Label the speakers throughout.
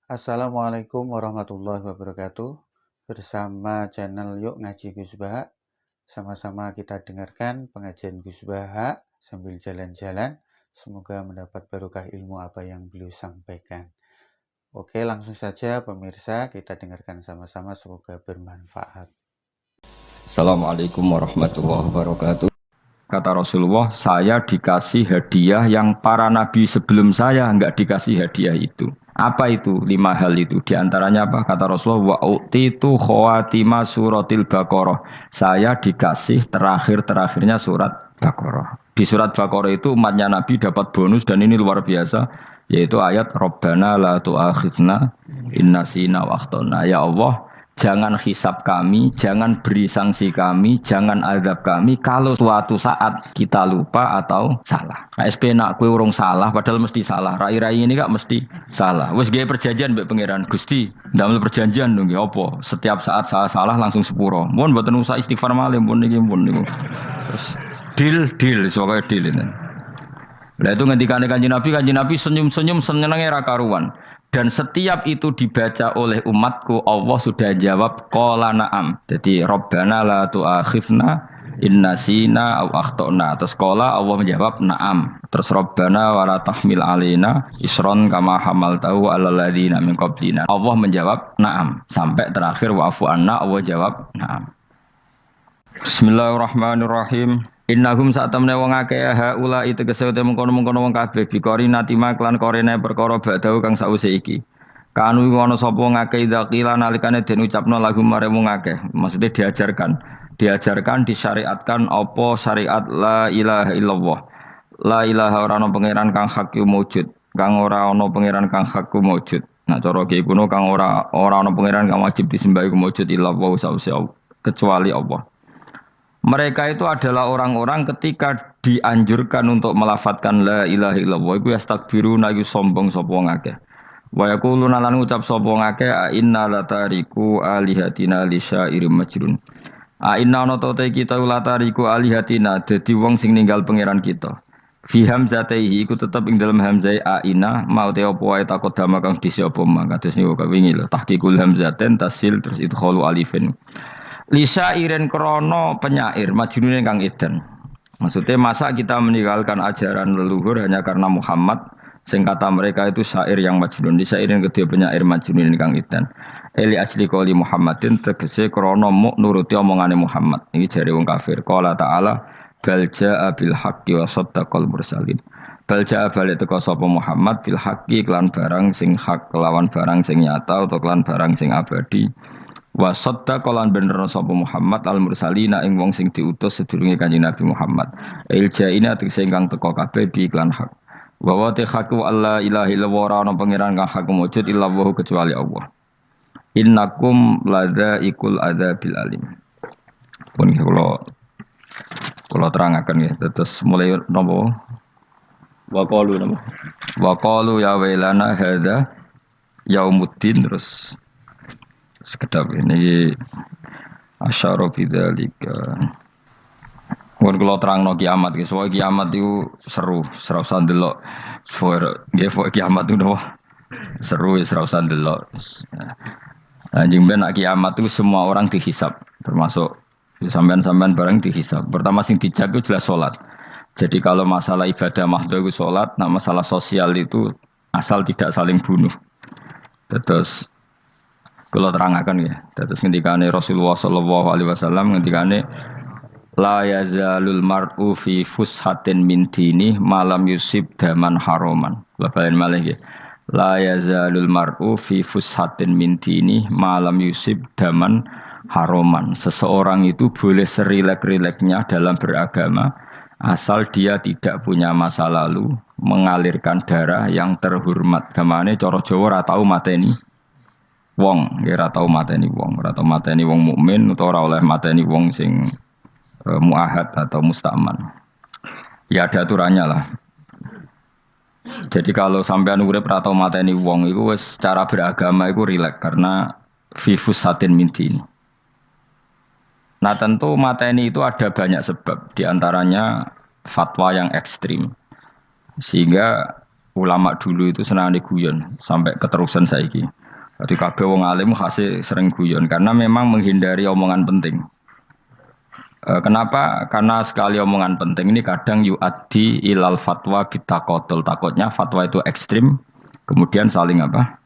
Speaker 1: Assalamualaikum warahmatullahi wabarakatuh. Bersama channel Yuk Ngaji Gus Baha, sama-sama kita dengarkan pengajian Gus Baha sambil jalan-jalan. Semoga mendapat barokah ilmu apa yang beliau sampaikan. Oke, langsung saja pemirsa kita dengarkan sama-sama, semoga bermanfaat.
Speaker 2: Assalamualaikum warahmatullahi wabarakatuh. Kata Rasulullah, saya dikasih hadiah yang para nabi sebelum saya enggak dikasih hadiah itu. Apa itu? 5 hal itu. Di antaranya apa? Kata Rasulullah, wa utitu khawatima suratil Baqarah. Saya dikasih terakhir-terakhirnya surat Baqarah. Di surat Baqarah itu umatnya Nabi dapat bonus dan ini luar biasa, yaitu ayat Rabbana la tu'akhidna innasina wa akhtana. Ya Allah, jangan hisab kami, jangan beri sanksi kami, jangan azab kami kalau suatu saat kita lupa atau salah. SP nak kue urung salah, padahal mesti salah. Rai-rai ini gak mesti salah. Wes gaya perjanjian mbek pangeran Gusti, ndamel perjanjian dong ya apa? Setiap saat salah salah langsung sepuro. Mohon mboten usah istighfar malih pun niki pun niku. Terus deal soalnya deal ini. Lah itu ngendikane Kanjeng Nabi senyum-senyum senenge ra karuan. Dan setiap itu dibaca oleh umatku, Allah sudah jawab qala na'am. Jadi Rabbana la tu'akhifna innasina aw akhtana. Terus qala Allah menjawab na'am. Terus Rabbana wa la tahmil alaina isron kama hamaltahu 'alal ladzina min qablina. Allah menjawab na'am sampai terakhir wa'fu anna, Allah jawab na'am. Bismillahirrahmanirrahim. Innahum sa'tamne wong akeh haula itu kesewte mengkono-mengkono wong kabeh bikori natima klan korene perkara badau kang sause iki. Kanu ana sapa ngakeh dzakila nalikane den ucapno lagu mare wong akeh. Maksudnya diajarkan disyariatkan apa syariat la ilaha illallah. La ilaha ora ana pangeran kang hak wujud, kang ora ana pangeran kang hak wujud. Nah cara ki kuno kang ora ana pangeran kang wajib disembah iku wujud illallah sause kecuali Allah. Mereka itu adalah orang-orang ketika dianjurkan untuk melafadzkan la ilaha illallah iku yastakbiruna iku sombong sapa ngakeh. Wa yaquluna lan ngucap sapa ngakeh inna latariku alihatina lisairim majrun. Inna ana te kita latariku alihatina dadi wong sing ninggal pangeran kita. Fi hamzataihi iku tetep ing dalam hamzai aina mau te apa wae takut dama kang disi apa mang kados niku kawingi lho tahqiqul hamzaten tasil terus idkhalu alifin. Lisa iren krono penyair majnune kang edan. Maksudnya masa kita meninggalkan ajaran leluhur hanya karena Muhammad, sing kata mereka itu syair yang majnun. Lisa iren kedua penyair majnune kang edan. Eli ajli qoli Muhammadin tegese krono muk nuruti omongane Muhammad. Iki jare wong kafir. Qala ta'ala bal jaa bil haqqi wa saddaqal mursalin. Bal jaa balik teko sapa Muhammad bil haqqi kelan barang sing hak kelawan barang sing nyata utawa kelan barang sing abadi. Wa saddaqa lan bener sapa Muhammad al mursalina ing wong sing diutus sedurunge Kanjeng Nabi Muhammad. Iljaina tegese ingkang teka kabeh bi iklan hak. Wa wa haqqu alla ilaha illallah ora ana pangeran kang hak wujud illallah kecuali Allah. Innakum ladzaikul adzabil alim. Pun kula terangaken nggih terus mulai napa wa qalu napa wa qalu ya wailana hadza yaumuddin terus sekedap ini asyara bidzalika. Mun kula terangno kiamat iki, soal kiamat itu seru, ora usah ndelok. Nggih, kiamat itu seru, ora usah ndelok. Anjing ben kiamat itu semua orang dihisab, termasuk sampean-sampean bareng dihisab. Pertama sing dijak itu jelas salat. Jadi kalau masalah ibadah mahdhu itu salat, nah masalah sosial itu asal tidak saling bunuh. Terus kalau terangaken ya, terus ngendikane Rasulullah sallallahu alaihi wasallam ngendikane la yazalul mar'u fi fushatin min dini malam yusib daman haroman. Labalan malih ya. La yazalul mar'u fi fushatin min dini malam yusib daman haroman. Seseorang itu boleh serilek-rileknya dalam beragama asal dia tidak punya masa lalu mengalirkan darah yang terhormat. Gamane cara Jawa ora tau mateni wong, ora tau mateni wong, ora tau mateni wong mukmin utawa ora oleh mateni wong sing muahad atau musta'man. Ya ada aturannya lah. Jadi kalau sampean urip ora tau mateni wong iku wis cara beragama iku rileks karena fifus satin mintin. Nah tentu mateni itu ada banyak sebab, diantaranya fatwa yang ekstrim. Sehingga ulama dulu itu senang guyon sampai keterusan saiki. Jadi kabeh wong alim khase sering guyon karena memang menghindari omongan penting. Kenapa? Karena sekali omongan penting ini kadang yu'addi ilal fatwa bitakotul. Takutnya fatwa itu ekstrim, kemudian saling apa?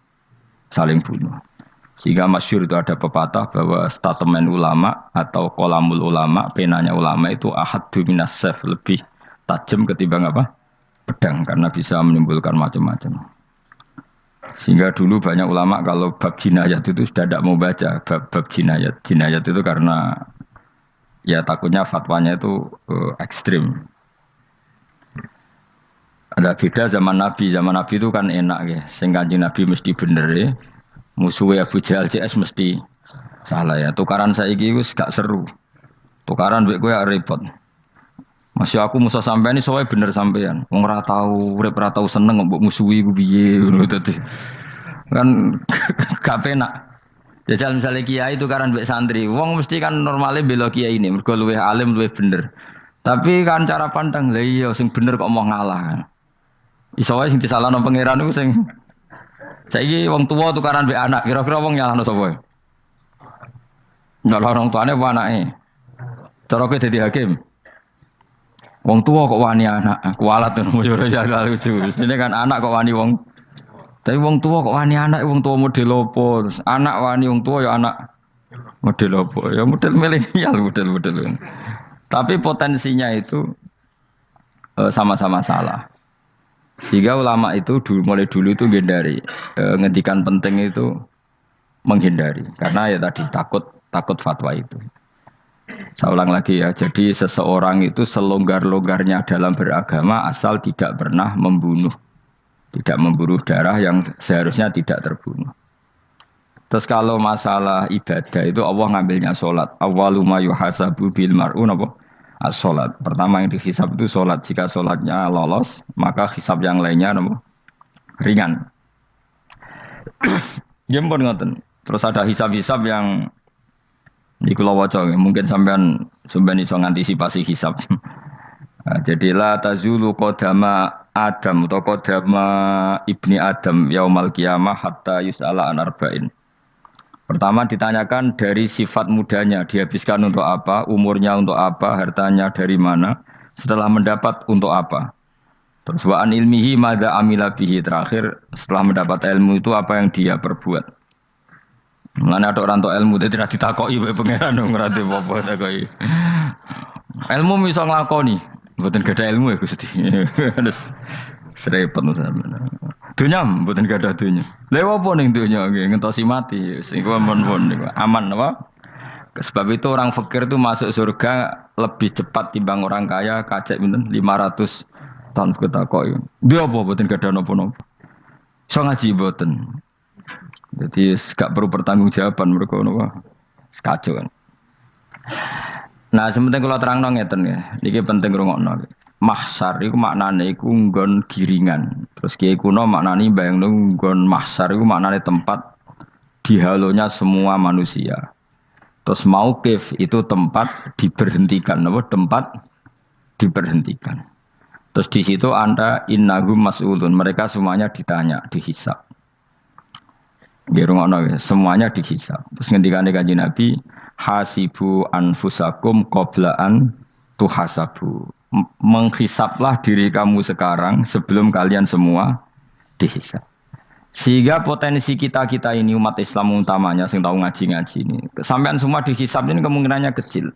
Speaker 2: Saling bunuh. Sehingga masyhur itu ada pepatah bahwa statement ulama atau kolamul ulama, penanya ulama itu ahaddu minas saf, lebih tajam ketimbang apa? Pedang, karena bisa menimbulkan macam-macam. Sehingga dulu banyak ulama kalau bab jinayat itu sudah tidak mau baca bab jinayat. Jinayat itu karena ya takutnya fatwanya itu ekstrim. Ada beda zaman Nabi. Zaman Nabi itu kan enak ya. Sing Kanjeng Nabi mesti bener ya. Musuhnya Abu Jahal CS mesti salah ya. Tukaran saiki wis gak seru. Tukaran duit gue repot. Masih aku musuh sampean ini soalnya bener sampean. Wong ora tau urip ora tau seneng mbok musuhi ku piye ngono dadi. Kan gak penak. Jajal misalnya kiai itu karena mbek santri, wong mesti kan normalnya bela kiai ini, mergo luwih alim luwih bener. Tapi kan cara pandang, lah iya sing bener kok mau ngalah kan. Iso wae sing disalahno pangeran iku sing saiki wong tuwa tukaran mbek anak, kira-kira wong nyalahno sapa? Nyalahno orang tuane apa anake? Cara kowe dadi hakim. Wong tuwa kok wani anak, kualat ngono yo ya lucu. Ini kan anak kok wani wong. Tapi wong tua kok wani anak, wong tua model opo? Terus anak wani wong tua ya anak model opo? Ya model milenial model. Tapi potensinya itu sama-sama salah. Sehingga ulama itu mulai dulu itu menghindari ngendikan penting itu menghindari karena ya tadi takut fatwa itu. Saya ulang lagi ya. Jadi seseorang itu selonggar-longgarnya dalam beragama asal tidak pernah membunuh. Tidak memburu darah yang seharusnya tidak terbunuh. Terus kalau masalah ibadah itu Allah ngambilnya sholat. Awwaluma yuhasabu bil mar'u napa? As-sholat. Pertama yang dihisab itu sholat. Jika sholatnya lolos, maka hisab yang lainnya napa? Ringan. Ya pun ngoten. Terus ada hisab-hisab yang di kula waca mungkin sampean iso ngantisipasi hisab. Nah, jadilah tazulu qadama Adam atau qadama ibni Adam yaumal qiyamah hatta yus'ala an arba'in. Pertama ditanyakan dari sifat mudanya, dihabiskan untuk apa, umurnya untuk apa, hartanya dari mana, setelah mendapat untuk apa. Terus wa an ilmihi madza amila bihi, terakhir setelah mendapat ilmu itu apa yang dia perbuat. Mulane ada orang tok ilmu dadi ra ditakoki wae pangeran ora apa takoki. Ilmu iso nglakoni. Mboten gadah ilmu ya Gusti. Terus serepet sampean. Dunya mboten gadah dunya. Lha apa ning dunya nggih ngentosi mati. Sing mon-mon niku aman apa? Sebab itu orang fakir itu masuk surga lebih cepat timbang orang kaya kacek pinten 500 tahun ketakoki. Dia apa mboten gadah napa-napa. Iso ngaji mboten. Jadi gak perlu pertanggungjawaban mereka napa. Sekacau kan. Nah, sementing kalau terang ngeten ya, ini penting rungokno. Mahsyar itu maknane iku nggon giringan. Terus kiai kuno maknane bayangno nggon mahsyar itu maknane tempat dihalonya semua manusia. Terus mauqif itu tempat diberhentikan, apa tempat diberhentikan. Terus di situ Anda innahum mas'ulun, mereka semuanya ditanya, dihisab. Nggih rungokno semuanya dihisab. Terus ngendikane Kanjeng Nabi hasibu anfusakum qoblaan tuhasabu. Menghisaplah diri kamu sekarang sebelum kalian semua dihisap. Sehingga potensi kita ini umat Islam utamanya sing tahu ngaji-ngaji ini, sampean semua dihisap ini kemungkinannya kecil.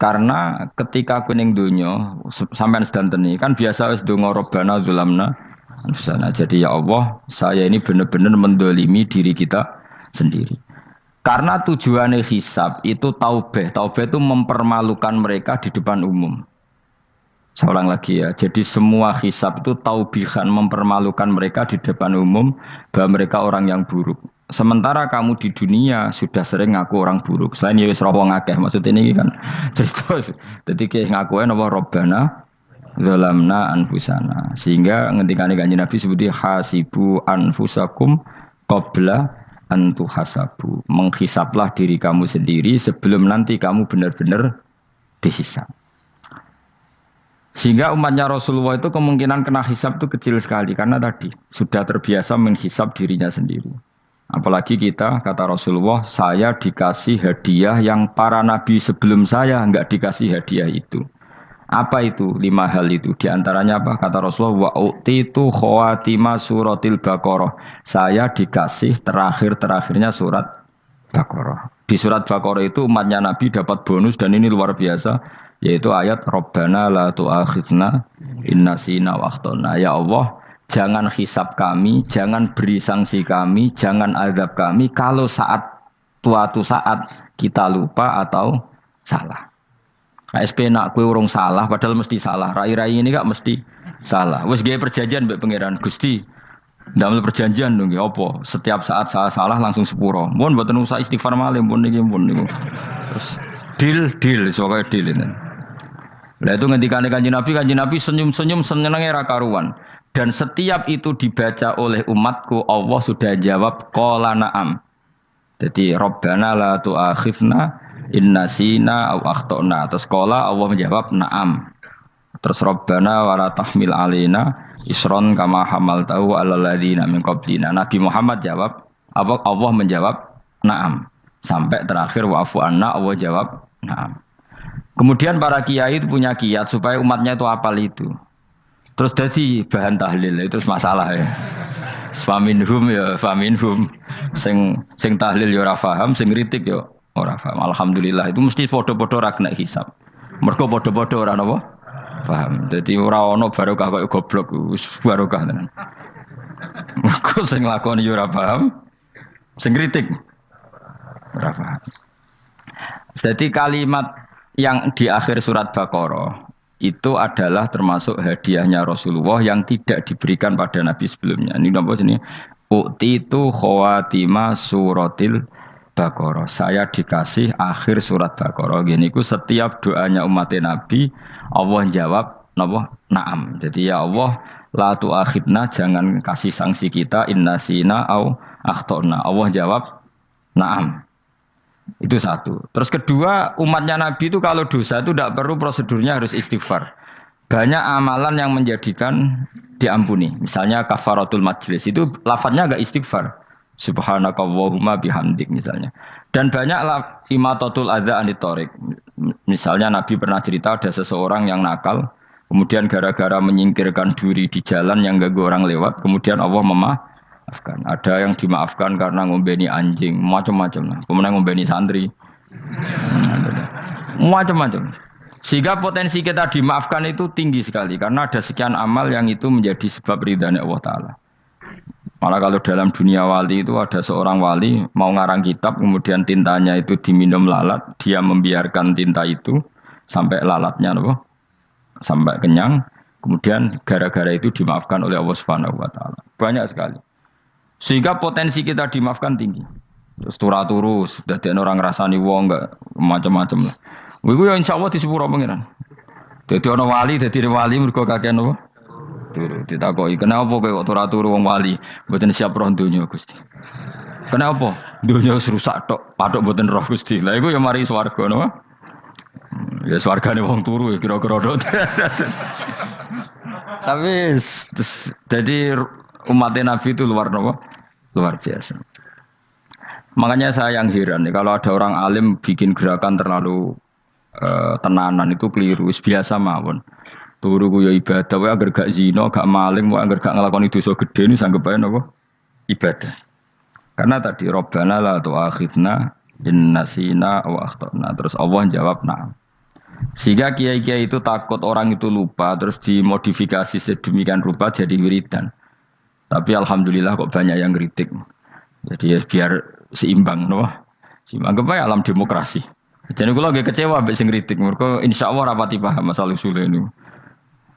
Speaker 2: Karena ketika kuning dunya sampean sedanteni kan biasa wis donga robbana zulamna anfusana. Jadi ya Allah, saya ini benar-benar mendolimi diri kita sendiri. Karena tujuannya hisab itu taubah. Taubah itu mempermalukan mereka di depan umum. Saya ulang lagi ya. Jadi semua hisab itu taubihan, mempermalukan mereka di depan umum bahwa mereka orang yang buruk. Sementara kamu di dunia sudah sering ngaku orang buruk. Selain ya wis wong akeh maksud ini kan. Jadi kayak ngakuin apa Robbana zalamna anfusana. Sehingga ngendikane Kanjeng Nabi sebuti hasibu anfusakum qabla antu hasabu, menghisaplah diri kamu sendiri sebelum nanti kamu benar-benar dihisap. Sehingga umatnya Rasulullah itu kemungkinan kena hisab itu kecil sekali karena tadi sudah terbiasa menghisab dirinya sendiri. Apalagi kita, kata Rasulullah, saya dikasih hadiah yang para nabi sebelum saya enggak dikasih hadiah itu. Apa itu? 5 hal itu. Di antaranya apa? Kata Rasulullah, wa utitu khawatima suratil Baqarah. Saya dikasih terakhir-terakhirnya surat Baqarah. Di surat Baqarah itu umatnya Nabi dapat bonus dan ini luar biasa, yaitu ayat Rabbana la tu'akhidna inna sina wa akhtana. Ya Allah, jangan hisab kami, jangan beri sanksi kami, jangan azab kami kalau suatu saat kita lupa atau salah. KSP nak kue urung salah, padahal mesti salah. Rai-rai ini gak mesti salah. Wes gaya perjanjian mbek pangeran Gusti. Dalam perjanjian dong, apa? Setiap saat saya salah langsung sepuro. Mohon buatan usah istighfar malih, mohon niki, mohon niku. Terus deal, soalnya deal ini. Nah itu ngendikan Kanjeng Nabi senyum-senyum senengnya ra karuan. Dan setiap itu dibaca oleh umatku, Allah sudah jawab qala na'am. Jadi Rabbana la tu'akhifna inna sina au akhtona. Terus qala Allah menjawab na'am. Terus Rabbana wala tahmil alaina isron kama hamaltahu alal ladzina min qablina. Nabi Muhammad jawab, Allah menjawab na'am. Sampai terakhir wa'fu anna, Allah jawab na'am. Kemudian para kiai itu punya kiat supaya umatnya itu hafal itu. Terus jadi bahan tahlil itu masalah ya. Faminhum ya faminhum. Sing tahlil ya ora paham, sing kritik ya ora paham. Alhamdulillah itu mesti padha-padha ra kena hisab. Mergo padha-padha ora napa? Paham. Jadi ora ono barokah kaya goblok wis barokah tenan. Mergo sing lakoni ya ora paham, sing kritik ora paham. Jadi kalimat yang di akhir surat Baqarah itu adalah termasuk hadiahnya Rasulullah yang tidak diberikan pada Nabi sebelumnya. Ini apa jenis? Utitu khawatima suratil Baqarah. Saya dikasih akhir surat Baqarah. Gini ku setiap doanya umat Nabi Allah jawab napa? Naam. Jadi ya Allah la tu'akhidna, jangan kasih sanksi kita inna sina au akhtona. Allah jawab naam. Itu satu. Terus kedua, umatnya Nabi itu kalau dosa itu tidak perlu prosedurnya harus istighfar. Banyak amalan yang menjadikan diampuni. Misalnya kafaratul majlis itu lafadznya agak istighfar. Subhanakallahumma bihamdik misalnya. Dan banyak imatatul adza anit thoriq. Misalnya Nabi pernah cerita ada seseorang yang nakal, kemudian gara-gara menyingkirkan duri di jalan yang ganggu orang lewat, kemudian Allah memaafkan. Ada yang dimaafkan karena ngombeni anjing, macam-macam. Kemudian ngombeni santri, macam-macam. Sehingga potensi kita dimaafkan itu tinggi sekali karena ada sekian amal yang itu menjadi sebab ridhanya Allah Ta'ala. Malah kalau dalam dunia wali itu ada seorang wali mau ngarang kitab, kemudian tintanya itu diminum lalat, dia membiarkan tinta itu sampai lalatnya sampai kenyang, kemudian gara-gara itu dimaafkan oleh Allah Subhanahu Wa Ta'ala. Banyak sekali. Sehingga potensi kita dimaafkan tinggi. Terus turus, dadi orang rasani wong enggak macam-macam lah. Iku ya insyaallah di sepuro pangeran. Dadi ana wali, dadi wali mergo kakean apa? Turu ditakoki, "Kenapa kowe kok turu wong wali? Mboten siap roh donya, Gusti." "Kenapa? Donya wis rusak tok, patok mboten roh, Gusti." Lah iku ya mari swarga napa? Ya swargane wong turu ya kira-kira tok. Tapi jadi umat Nabi itu luar biasa. Makanya saya yang heran nih, kalau ada orang alim bikin gerakan terlalu tenanan itu keliru. Biasa mawon. Turu ku ya ibadah, wae agar gak zina, gak maling, wae agar gak nglakoni dosa gede ini sanggep ae napa? Ibadah. Karena tadi Rabbana la tu'akhidna in nasina wa akhtana. Terus Allah jawab na'am. Sehingga kiai-kiai itu takut orang itu lupa terus dimodifikasi sedemikian rupa jadi wiridan. Tapi alhamdulillah kok banyak yang kritik. Jadi ya biar seimbang, no? Seimbang kepada alam demokrasi. Jadi kalau lagi kecewa ambek sing kritik, mereka insyaallah rapati paham masalah usul ini.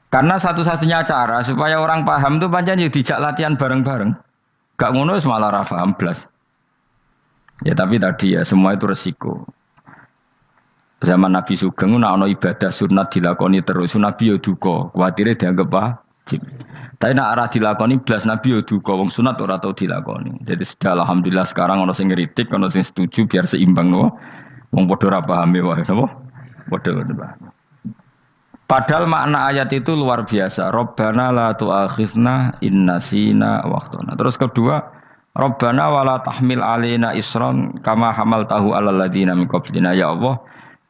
Speaker 2: Karena satu-satunya cara supaya orang paham itu pancen yo dijak latihan bareng-bareng. Gak ngono malah ra paham blas. Ya tapi tadi ya semua itu resiko. Zaman Nabi Sugeng ana ibadah sunat dilakoni terus, Nabi yo duka, kuwatire dianggap wajib. Tapi nak arah dilakoni blas Nabi yo duka, wong sunat ora tau dilakoni. Jadi sudah alhamdulillah sekarang ana sing ngritik, ana sing setuju biar seimbang no. Wong padha ora pahame wae napa? Padha paham. Padahal makna ayat itu luar biasa. Rabbana la tu'akhidna in nasina wa akhtana. Terus kedua, Rabbana wala tahmil alaina isran kama hamaltahu alal ladzina min qablina. Ya Allah,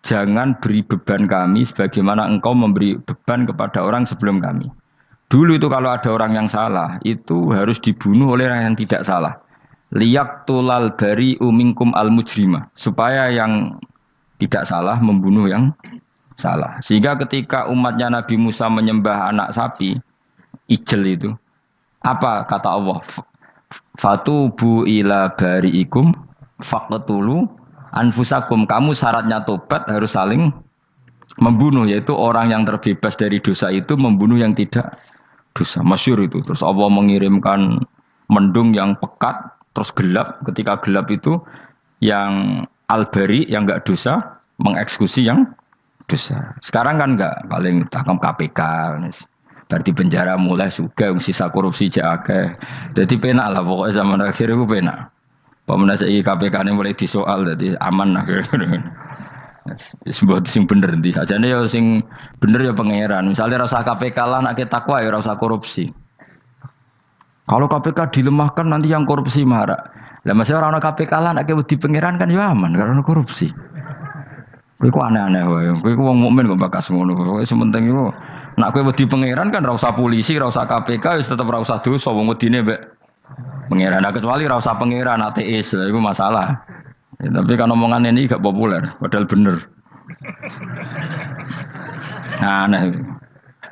Speaker 2: jangan beri beban kami sebagaimana Engkau memberi beban kepada orang sebelum kami. Dulu itu kalau ada orang yang salah, itu harus dibunuh oleh orang yang tidak salah. Liyaqtulal bari uminkum al mujrima, supaya yang tidak salah membunuh yang salah. Sehingga ketika umatnya Nabi Musa menyembah anak sapi, ijel itu, apa kata Allah? Fatubu ila bariikum faqtulu anfusakum. Kamu syaratnya tobat harus saling membunuh, yaitu orang yang terbebas dari dosa itu membunuh yang tidak dosa. Masyhur itu. Terus Allah mengirimkan mendung yang pekat, terus gelap. Ketika gelap itu yang al-bari yang enggak dosa mengeksekusi yang dosa. Sekarang kan enggak, paling takam KPK. Berarti penjara mulai juga sisa korupsi jake. Jadi penak lah pokoknya zaman akhir itu penak. Pemenang saya KPK ini mulai disoal, jadi aman lah. Sebuah sing bener di aja nih ya sing bener ya pangeran. Misalnya rasa KPK lah nak takwa ya rasa korupsi. Kalau KPK dilemahkan nanti yang korupsi marah. Lah masih orang KPK lah nak di pangeran kan ya aman karena korupsi. Kowe ku aneh-aneh wae. Kowe ku wong mukmin kok bakas ngono. Kowe sementing iku nak kowe wedi pangeran kan ra usah polisi, ra usah KPK wis tetep ra usah dosa wong wedine mbek pangeran. Nah, kecuali ra usah pangeran ateis, iku masalah. Ya, tapi kan omongan ini gak populer, padahal bener. Nah, aneh.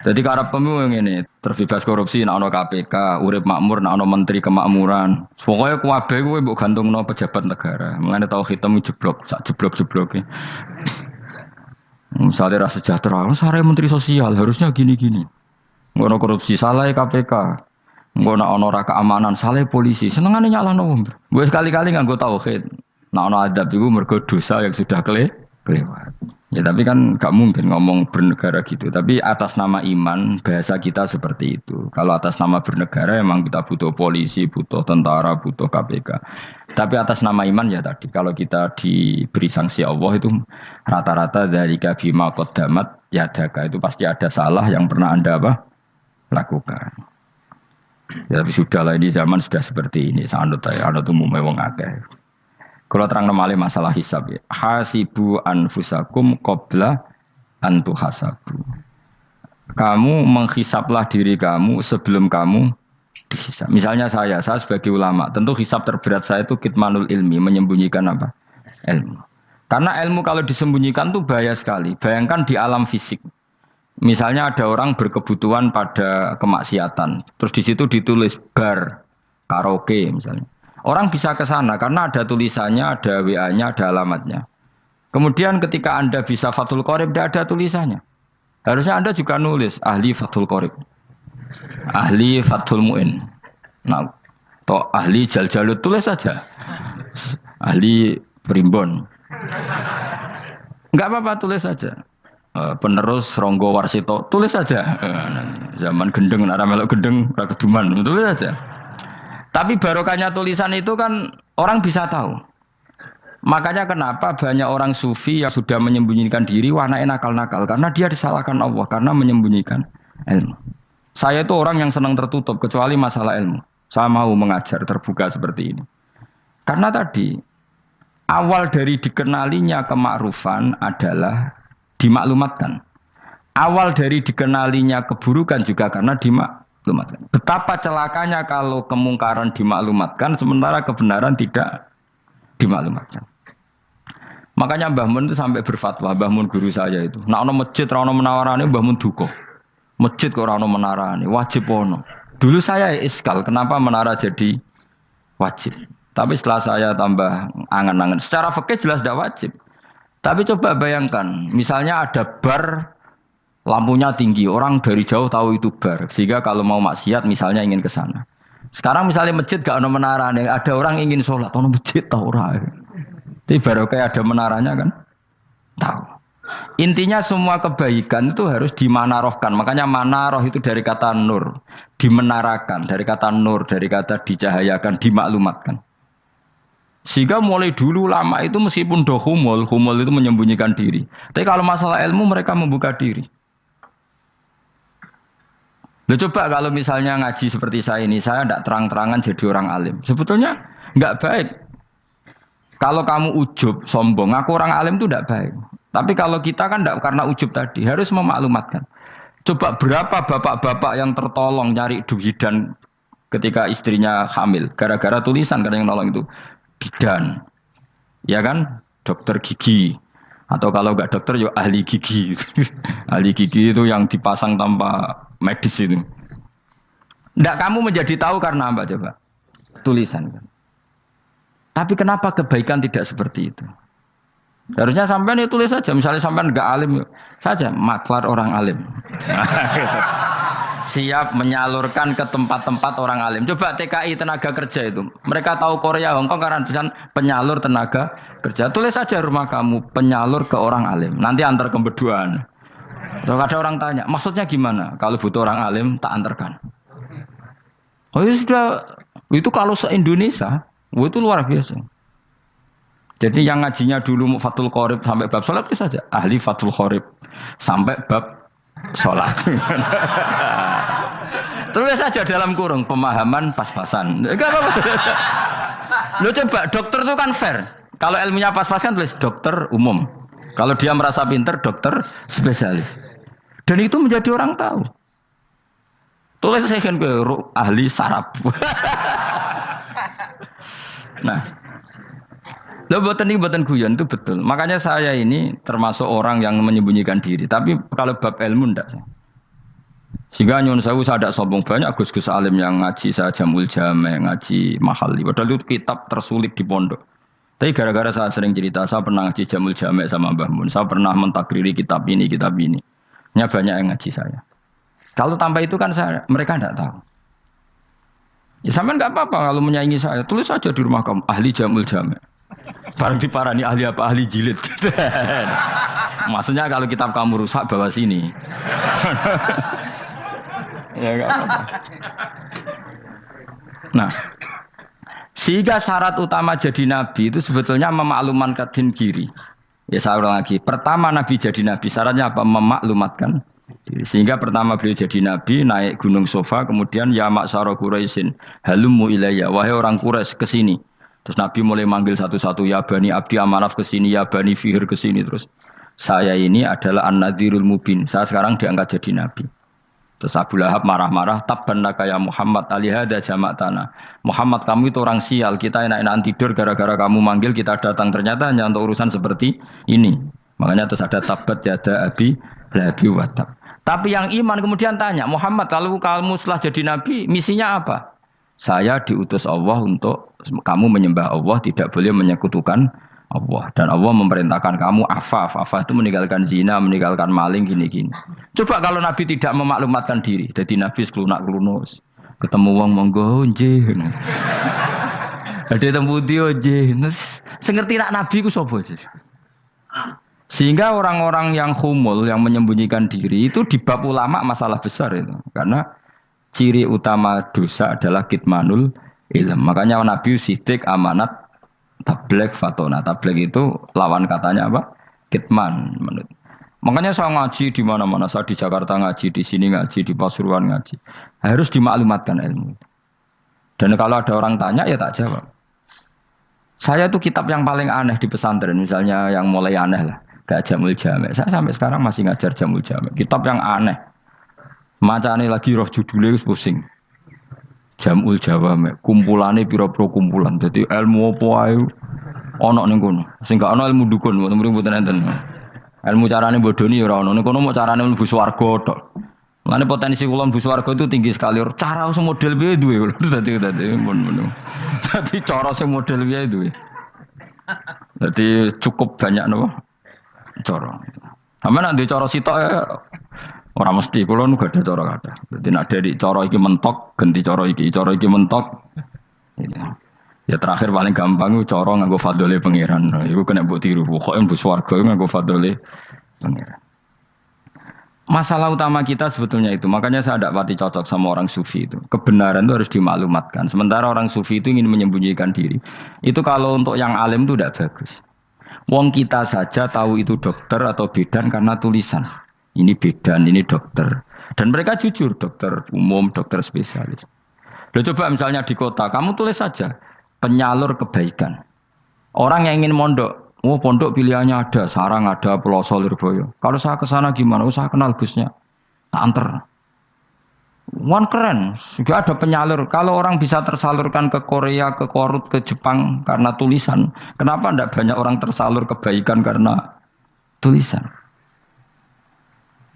Speaker 2: Jadi karena pemilu ini terbebas korupsi, nak ono KPK, urip makmur, nak ono menteri kemakmuran. Pokoknya kuabe gue mbok gantungno pejabat negara. Mengenai tahu hitam jeblok, sak jeblok-jeblok. Misalnya rasa sejahtera, saya menteri sosial harusnya gini-gini. Ngono korupsi salah KPK. Ngono ono ra keamanan salah polisi. Senengane nyalahno wong. Gue sekali-kali nganggo tauhid. Nah ono adab iku mergo dosa yang sudah kelewat. Ya tapi kan gak mungkin ngomong bernegara gitu. Tapi atas nama iman bahasa kita seperti itu. Kalau atas nama bernegara emang kita butuh polisi, butuh tentara, butuh KPK. Tapi atas nama iman ya tadi kalau kita diberi sanksi Allah itu rata-rata dari bima qaddamat yadaka itu pasti ada salah yang pernah Anda lakukan. Ya tapi sudahlah ini zaman sudah seperti ini. Anut umumnya wong akeh. Kalau terang nomale masalah hisab ya. Hasibu anfusakum qabla antu hasabu. Kamu menghisaplah diri kamu sebelum kamu dihisab. Misalnya saya sebagai ulama, tentu hisab terberat saya itu kitmanul ilmi, menyembunyikan apa? Ilmu. Karena ilmu kalau disembunyikan tuh bahaya sekali. Bayangkan di alam fisik. Misalnya ada orang berkebutuhan pada kemaksiatan, terus di situ ditulis bar, karaoke misalnya. Orang bisa ke sana karena ada tulisannya, ada WA-nya, ada alamatnya. Kemudian ketika Anda bisa Fathul Qorib, tidak ada tulisannya. Harusnya Anda juga nulis ahli Fathul Qorib, ahli Fathul Mu'in, nah, atau ahli Jaljalut, tulis saja. Ahli Primbon. Enggak apa-apa, tulis saja. Penerus Ronggo Warsito, tulis saja. Zaman gendeng, nara melok gendeng, rakeduman, tulis saja. Tapi barokahnya tulisan itu kan orang bisa tahu. Makanya kenapa banyak orang sufi yang sudah menyembunyikan diri warnanya nakal-nakal. Karena dia disalahkan Allah, karena menyembunyikan ilmu. Saya itu orang yang senang tertutup, kecuali masalah ilmu. Saya mau mengajar terbuka seperti ini. Karena tadi, awal dari dikenalinya kemakrufan adalah dimaklumatkan. Awal dari dikenalinya keburukan juga karena dimaklumatkan. Betapa celakanya kalau kemungkaran dimaklumatkan sementara kebenaran tidak dimaklumatkan. Makanya Mbah Mun itu sampai berfatwa, Mbah Mun guru saya itu. Nak ono masjid ra ono menawarane Mbah Mun duka. Masjid kok ora ono menarane, wajib ono. Dulu saya iskal kenapa menara jadi wajib. Tapi setelah saya tambah angan-angan, secara fikih jelas tidak wajib. Tapi coba bayangkan, misalnya ada bar lampunya tinggi, orang dari jauh tahu itu bar. Sehingga kalau mau maksiat misalnya ingin ke sana. Sekarang misalnya masjid gak ada menara nih, ada orang ingin sholat, ono masjid tahu orang. Tapi baru kayak ada menaranya kan? Tahu. Intinya semua kebaikan itu harus dimanarohkan. Makanya manaroh itu dari kata nur, dimenarakan, dari kata nur, dari kata dicahayakan, dimaklumatkan. Sehingga mulai dulu lama itu meskipun humul itu menyembunyikan diri. Tapi kalau masalah ilmu mereka membuka diri. Lo coba kalau misalnya ngaji seperti saya ini, saya tidak terang-terangan jadi orang alim. Sebetulnya nggak baik. Kalau kamu ujub, sombong, aku orang alim itu tidak baik. Tapi kalau kita kan tidak karena ujub tadi, harus memaklumatkan. Coba berapa bapak-bapak yang tertolong nyari bidan ketika istrinya hamil, gara-gara tulisan karena yang nolong itu bidan, ya kan, dokter gigi, atau kalau nggak dokter ya ahli gigi. Ahli gigi itu yang dipasang tanpa medis itu. Tidak kamu menjadi tahu karena apa coba? Tulisan kan. Tapi kenapa kebaikan tidak seperti itu? Harusnya sampean itu tulis saja. Misalnya sampean enggak alim saja, maklar orang alim. Siap menyalurkan ke tempat-tempat orang alim. Coba TKI tenaga kerja itu. Mereka tahu Korea, Hongkong karena bisa penyalur tenaga kerja. Tulis saja rumah kamu penyalur ke orang alim. Nanti antar ke berduaan. Kalau ada orang tanya, maksudnya gimana? Kalau butuh orang alim, tak antarkan. Oh ya sudah, itu kalau se-Indonesia. Itu luar biasa. Jadi yang ngajinya dulu Fathul Qorib sampai bab sholat itu saja. Ahli Fathul Qorib sampai bab sholat. Tulis saja dalam kurung pemahaman pas-pasan. Enggak apa-apa. Lo coba dokter itu kan fair. Kalau ilmunya pas-pasan tulis dokter umum. Kalau dia merasa pinter dokter spesialis. Dan itu menjadi orang tahu. Tulis saya kan ke ahli saraf. Nah, lo buatan guyon itu betul. Makanya saya ini termasuk orang yang menyembunyikan diri. Tapi kalau bab ilmu enggak. Sehingga nyun saya tidak sombong banyak gus-gus alim yang ngaji saya Jamul Jame, ngaji Mahali. Padahal itu kitab tersulit di pondok. Tapi gara-gara saya sering cerita, saya pernah ngaji Jamul Jame sama Mbah Mun. Saya pernah mentakriri kitab ini, kitab ini. Hanya banyak yang ngaji saya. Kalau tanpa itu kan mereka tidak tahu. Ya sama nggak apa-apa kalau menyaingi saya. Tulis saja di rumah kamu ahli Jamul Jame. Barang diparani ahli apa? Ahli jilid. Maksudnya kalau kitab kamu rusak bawa sini. Ya nggak apa-apa. Nah, sehingga syarat utama jadi nabi itu sebetulnya memaklumatkan diri. Ya saya ulang lagi. Pertama nabi jadi nabi syaratnya apa? Memaklumatkan diri. Sehingga pertama beliau jadi nabi naik gunung Sofa, kemudian ya maksara Quraisyin halummu ilayya, wahai orang Quraisy kesini. Terus nabi mulai manggil satu-satu, ya bani Abdi Amanaf kesini, ya bani Fihir kesini. Terus saya ini adalah an-nadhirul mubin. Saya sekarang diangkat jadi nabi. Terus Abu Lahab marah-marah, tabbannaka ya Muhammad alihada jama'tana. Muhammad kamu itu orang sial, kita enak-enakan tidur gara-gara kamu manggil kita datang, ternyata hanya untuk urusan seperti ini. Makanya terus ada tabbat yada abi labi watab. Tapi yang iman kemudian tanya, Muhammad kalau kamu setelah jadi nabi misinya apa? Saya diutus Allah untuk kamu menyembah Allah, tidak boleh menyekutukan Allah. Dan Allah memerintahkan kamu afaf. Afaf itu meninggalkan zina, meninggalkan maling, gini-gini. Coba kalau Nabi tidak memaklumatkan diri. Jadi Nabi sekelunak-kelunus. Ketemu wong monggo nggih. Ada temu dia nggih. Sengerti nak Nabi ku sapa? Sehingga orang-orang yang humul, yang menyembunyikan diri itu di bab ulama masalah besar itu. Karena ciri utama dosa adalah kitmanul ilm. Makanya Nabi sidik amanat tabligh fatona. Tabligh itu lawan katanya apa? Kitman. Makanya saya ngaji di mana-mana. Saya di Jakarta ngaji, di sini ngaji, di Pasuruan ngaji. Harus dimaklumatkan ilmu. Dan kalau ada orang tanya ya tak jawab. Saya tuh kitab yang paling aneh di pesantren, misalnya yang mulai aneh lah, gak Jamul Jame. Saya sampai sekarang masih ngajar Jamul Jame. Kitab yang aneh. Macane lagi roh judulnya pusing. Jamul Jawame, kumpulane pira-pira kumpulan. Jadi ilmu apa ae ana ning kono. Sing gak ana ilmu dukun, mboten enten. Ilmu carane bodoni ora ana. Ning kono mau carane mlebu swarga tok. Lane potensi kula mlebu swarga itu tinggi sekali. Cara sing model piye duwe. Dadi mun. Dadi cara sing model piye duwe. Dadi cukup banyak napa? Cara. Sampe nek ndek cara sitok ora mesti kula nu gak ada cara kathah. Dadi nek dari cara iki mentok, ganti cara iki mentok. Ya terakhir paling gampang itu cara nganggo fadhole pangeran. Iku kena mbok tiru. Pokoke mbok swarga nganggo fadhole pangeran. Masalah utama kita sebetulnya itu. Makanya saya tidak pati cocok sama orang sufi itu. Kebenaran itu harus dimaklumatkan. Sementara orang sufi itu ingin menyembunyikan diri. Itu kalau untuk yang alim itu tidak bagus. Wong kita saja tahu itu dokter atau bidan karena tulisan. Ini bidan, ini dokter. Dan mereka jujur, dokter umum, dokter spesialis. Loh, coba misalnya di kota, kamu tulis saja penyalur kebaikan. Orang yang ingin mondok, oh pondok pilihannya ada, Sarang ada, Peloso, Lirboyo. Kalau saya ke sana gimana? Oh, saya kenal Gusnya, tak anter. One keren, juga ada penyalur. Kalau orang bisa tersalurkan ke Korea, ke Korut, ke Jepang karena tulisan, kenapa tidak banyak orang tersalur kebaikan karena tulisan?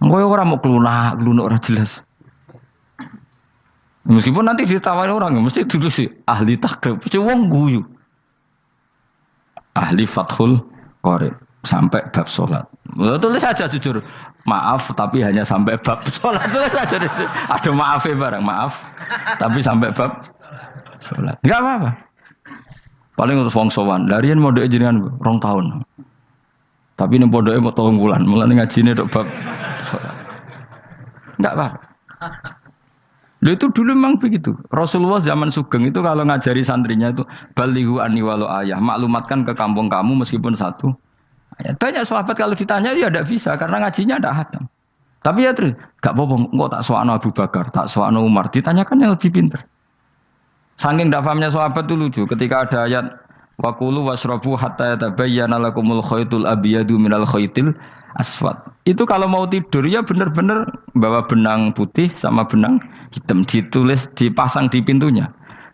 Speaker 2: Gue orang mau kelunak orang jelas. Meskipun nanti ditawari orang, mesti dulu sih ahli takrib, mesti wong guyu, ahli fathul qorib sampai bab sholat. Tulis saja jujur, maaf tapi hanya sampai bab sholat. Tulis saja, ada maafnya barang, maaf tapi sampai bab sholat. Enggak apa-apa. Paling untuk wong sowan, larian modal jenengan 2 tahun. Tapi ini pondoknya mau 3 bulan, mulai ngajine dok bab sholat. Enggak apa-apa. Loh itu dulu memang begitu. Rasulullah zaman Sugeng itu kalau ngajari santrinya itu balighu anni walau ayah, maklumatkan ke kampung kamu meskipun 1 ayat. Banyak sahabat kalau ditanya ya tidak bisa karena ngajinya tidak hatam. Tapi ya terus gak apa-apa, kok tak soano Abu Bakar, tak soano Umar, ditanyakan yang lebih pintar. Saking tidak pahamnya sahabat itu lucu ketika ada ayat waqulu wasrabu hatta yatabayyana lakumul khaytul abyadu minal khaytil aswad. Itu kalau mau tidur ya benar-benar bawa benang putih sama benang hitam, ditulis dipasang di pintunya.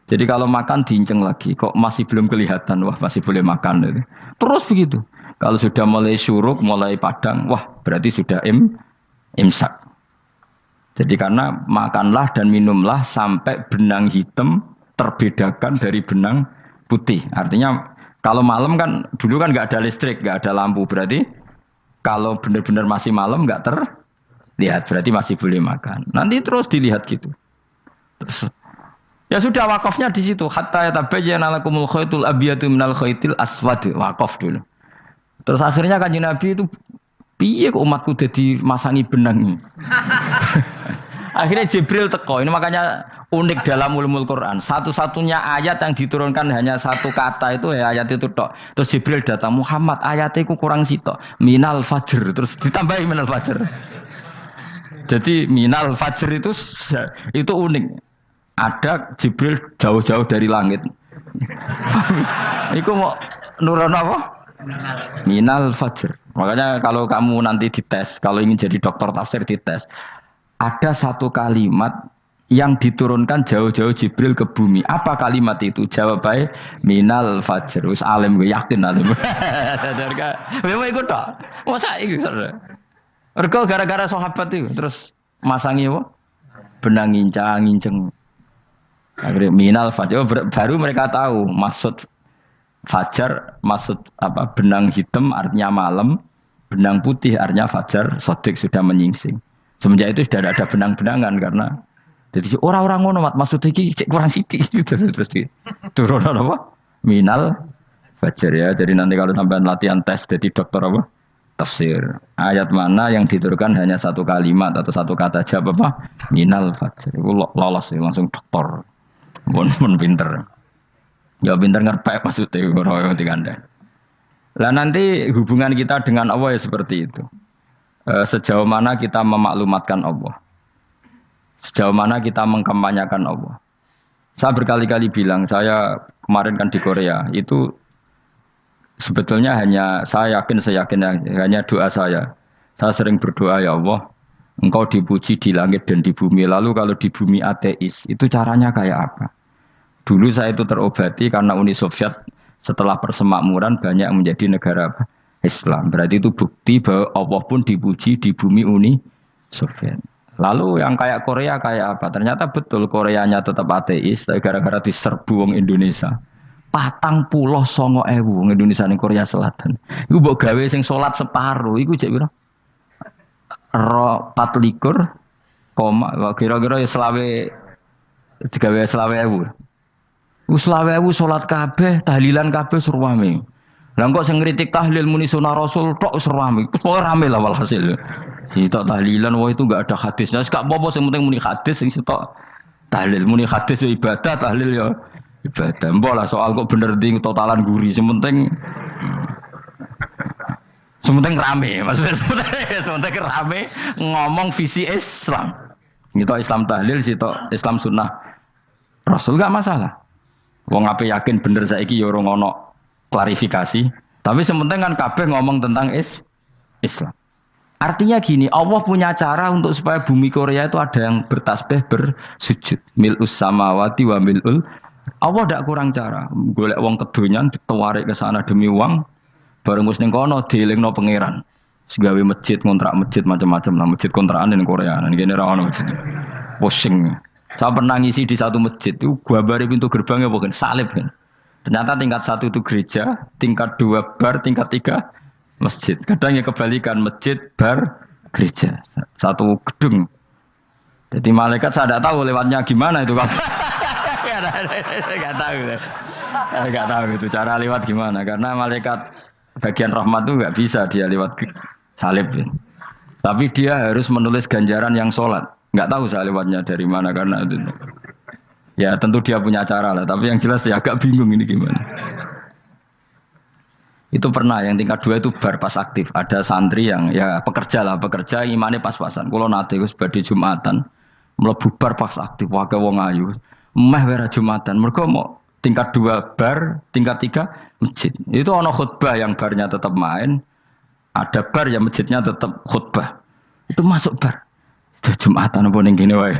Speaker 2: Jadi kalau makan diinceng lagi, kok masih belum kelihatan, wah masih boleh makan. Terus begitu. Kalau sudah mulai syuruk, mulai padang, wah berarti sudah imsak. Jadi karena makanlah dan minumlah sampai benang hitam terbedakan dari benang putih. Artinya kalau malam kan dulu kan nggak ada listrik, nggak ada lampu, berarti kalau benar-benar masih malam nggak terlihat, berarti masih boleh makan. Nanti terus dilihat gitu. Terus, ya sudah wakafnya di situ. Hatta yatabayyana lakumul khaytul abyadu minal khaytil aswad. Wakaf dulu. Terus akhirnya Kanjeng Nabi itu piye kok umatku dadi masangi benang. Akhirnya Jibril teko. Ini makanya unik dalam ulumul Quran. Satu-satunya ayat yang diturunkan hanya 1 kata itu ya ayat itu tok. Terus Jibril datang, Muhammad ayatnya itu kurang sitok. Minal fajr. Terus ditambahi minal fajr. Jadi minal fajr itu unik. Ada Jibril jauh-jauh dari langit. Iku mau nurun apa? Minal fajr. Makanya kalau kamu nanti dites, kalau ingin jadi dokter tafsir dites, ada 1 kalimat yang diturunkan jauh-jauh Jibril ke bumi. Apa kalimat itu? Jawab baik, minal fajr. Wis alim gue yakin alim. Memang ikut tak? Masa ikut? Mereka gara-gara sahabat itu terus masangi apa? Benang nginceng. Akhirnya minal fajr. Baru mereka tahu maksud fajar, maksud apa? Benang hitam artinya malam, benang putih artinya fajar. Sodik sudah menyingsing. Semenjak itu sudah ada benang-benangan karena jadi orang-orang ngono mat maksud iki cek kurang sithik terus turun apa? Minal fajr ya. Jadi nanti kalau sampean latihan tes jadi dokter apa? Tafsir. Ayat mana yang diturunkan hanya 1 kalimat atau 1 kata jawab apa? Minal fajr. Itu lolos langsung dokter. Mun pinter. Ya pinter ngerpek maksudnya ora digandeng. Lah nanti hubungan kita dengan Allah ya seperti itu. Sejauh mana kita memaklumatkan Allah. Sejauh mana kita mengkampanyakan Allah. Saya berkali-kali bilang, saya kemarin kan di Korea, itu sebetulnya saya yakin hanya doa saya. Saya sering berdoa, ya Allah, Engkau dipuji di langit dan di bumi. Lalu kalau di bumi ateis, itu caranya kayak apa? Dulu saya itu terobati karena Uni Soviet setelah persemakmuran banyak menjadi negara Islam. Berarti itu bukti bahwa Allah pun dipuji di bumi Uni Soviet. Lalu yang kayak Korea kayak apa? Ternyata betul Koreanya tetap ateis, tapi gara-gara diserbu wong Indonesia. 49.000 wong Indonesia ning Korea Selatan. Iku mbok gawe sing salat separuh, iku cek piro? 24, kira-kira ya digawe 20.000. Wis 20.000 salat kabeh, tahlilan kabeh surwame. Lah kok sing ngritik tahlil muni sunah Rasul tok wis rame. Wis rame lah walhasil. Itu tahlilan wah itu enggak ada hadisnya. Wis gak apa-apa sing penting muni hadis sing sitok tahlil muni hadis ya ibadah, tahlil ya ibadah. Mbok lah soal kok bener ding totalan guri. Sing penting rame. Maksudnya sementing rame ngomong visi Islam. Sitok Islam tahlil, sitok Islam sunnah Rasul gak masalah. Wong ape yakin bener saiki ya ora ono klarifikasi. Tapi sementing kan kabeh ngomong tentang Islam. Artinya gini, Allah punya cara untuk supaya bumi Korea itu ada yang bertasbih bersujud. Mil'us samawati wa mil'ul. Allah tidak kurang cara. Golek wong kedonyan ditawarik ke sana demi uang. Bareng mus ning kono dielingno pangeran. Segawe masjid, kontrak masjid macam-macam lah, masjid kontrakan di Korea. Nah, ini ora ono masjid. Pusing. Saya pernah ngisi di satu masjid itu gambare pintu gerbangnya bukan salib kan. Ternyata tingkat 1 itu gereja, tingkat 2 bar, tingkat 3 masjid. Kadang ya kebalikan masjid, bar, gereja. Satu gedung. Jadi malaikat saya tidak tahu lewatnya gimana itu kan. Enggak tahu itu cara lewat gimana karena malaikat bagian rahmat itu enggak bisa dia lewat salib. Tapi dia harus menulis ganjaran yang sholat. Enggak tahu saya lewatnya dari mana karena itu. Ya tentu dia punya cara lah, tapi yang jelas ya agak bingung ini gimana. Itu pernah yang tingkat 2 itu bar pas aktif. Ada santri yang ya pekerja imannya pas-pasan. Kalau nanti gus badhe Jumatan, mlebu bar pas aktif wae wong ayu. Meh wera Jumatan. Mergo mau tingkat 2 bar, tingkat 3 masjid. Itu ono khutbah yang barnya tetap main, ada bar yang masjidnya tetap khutbah. Itu masuk bar. Sudah Jumatan apa ning kene wae.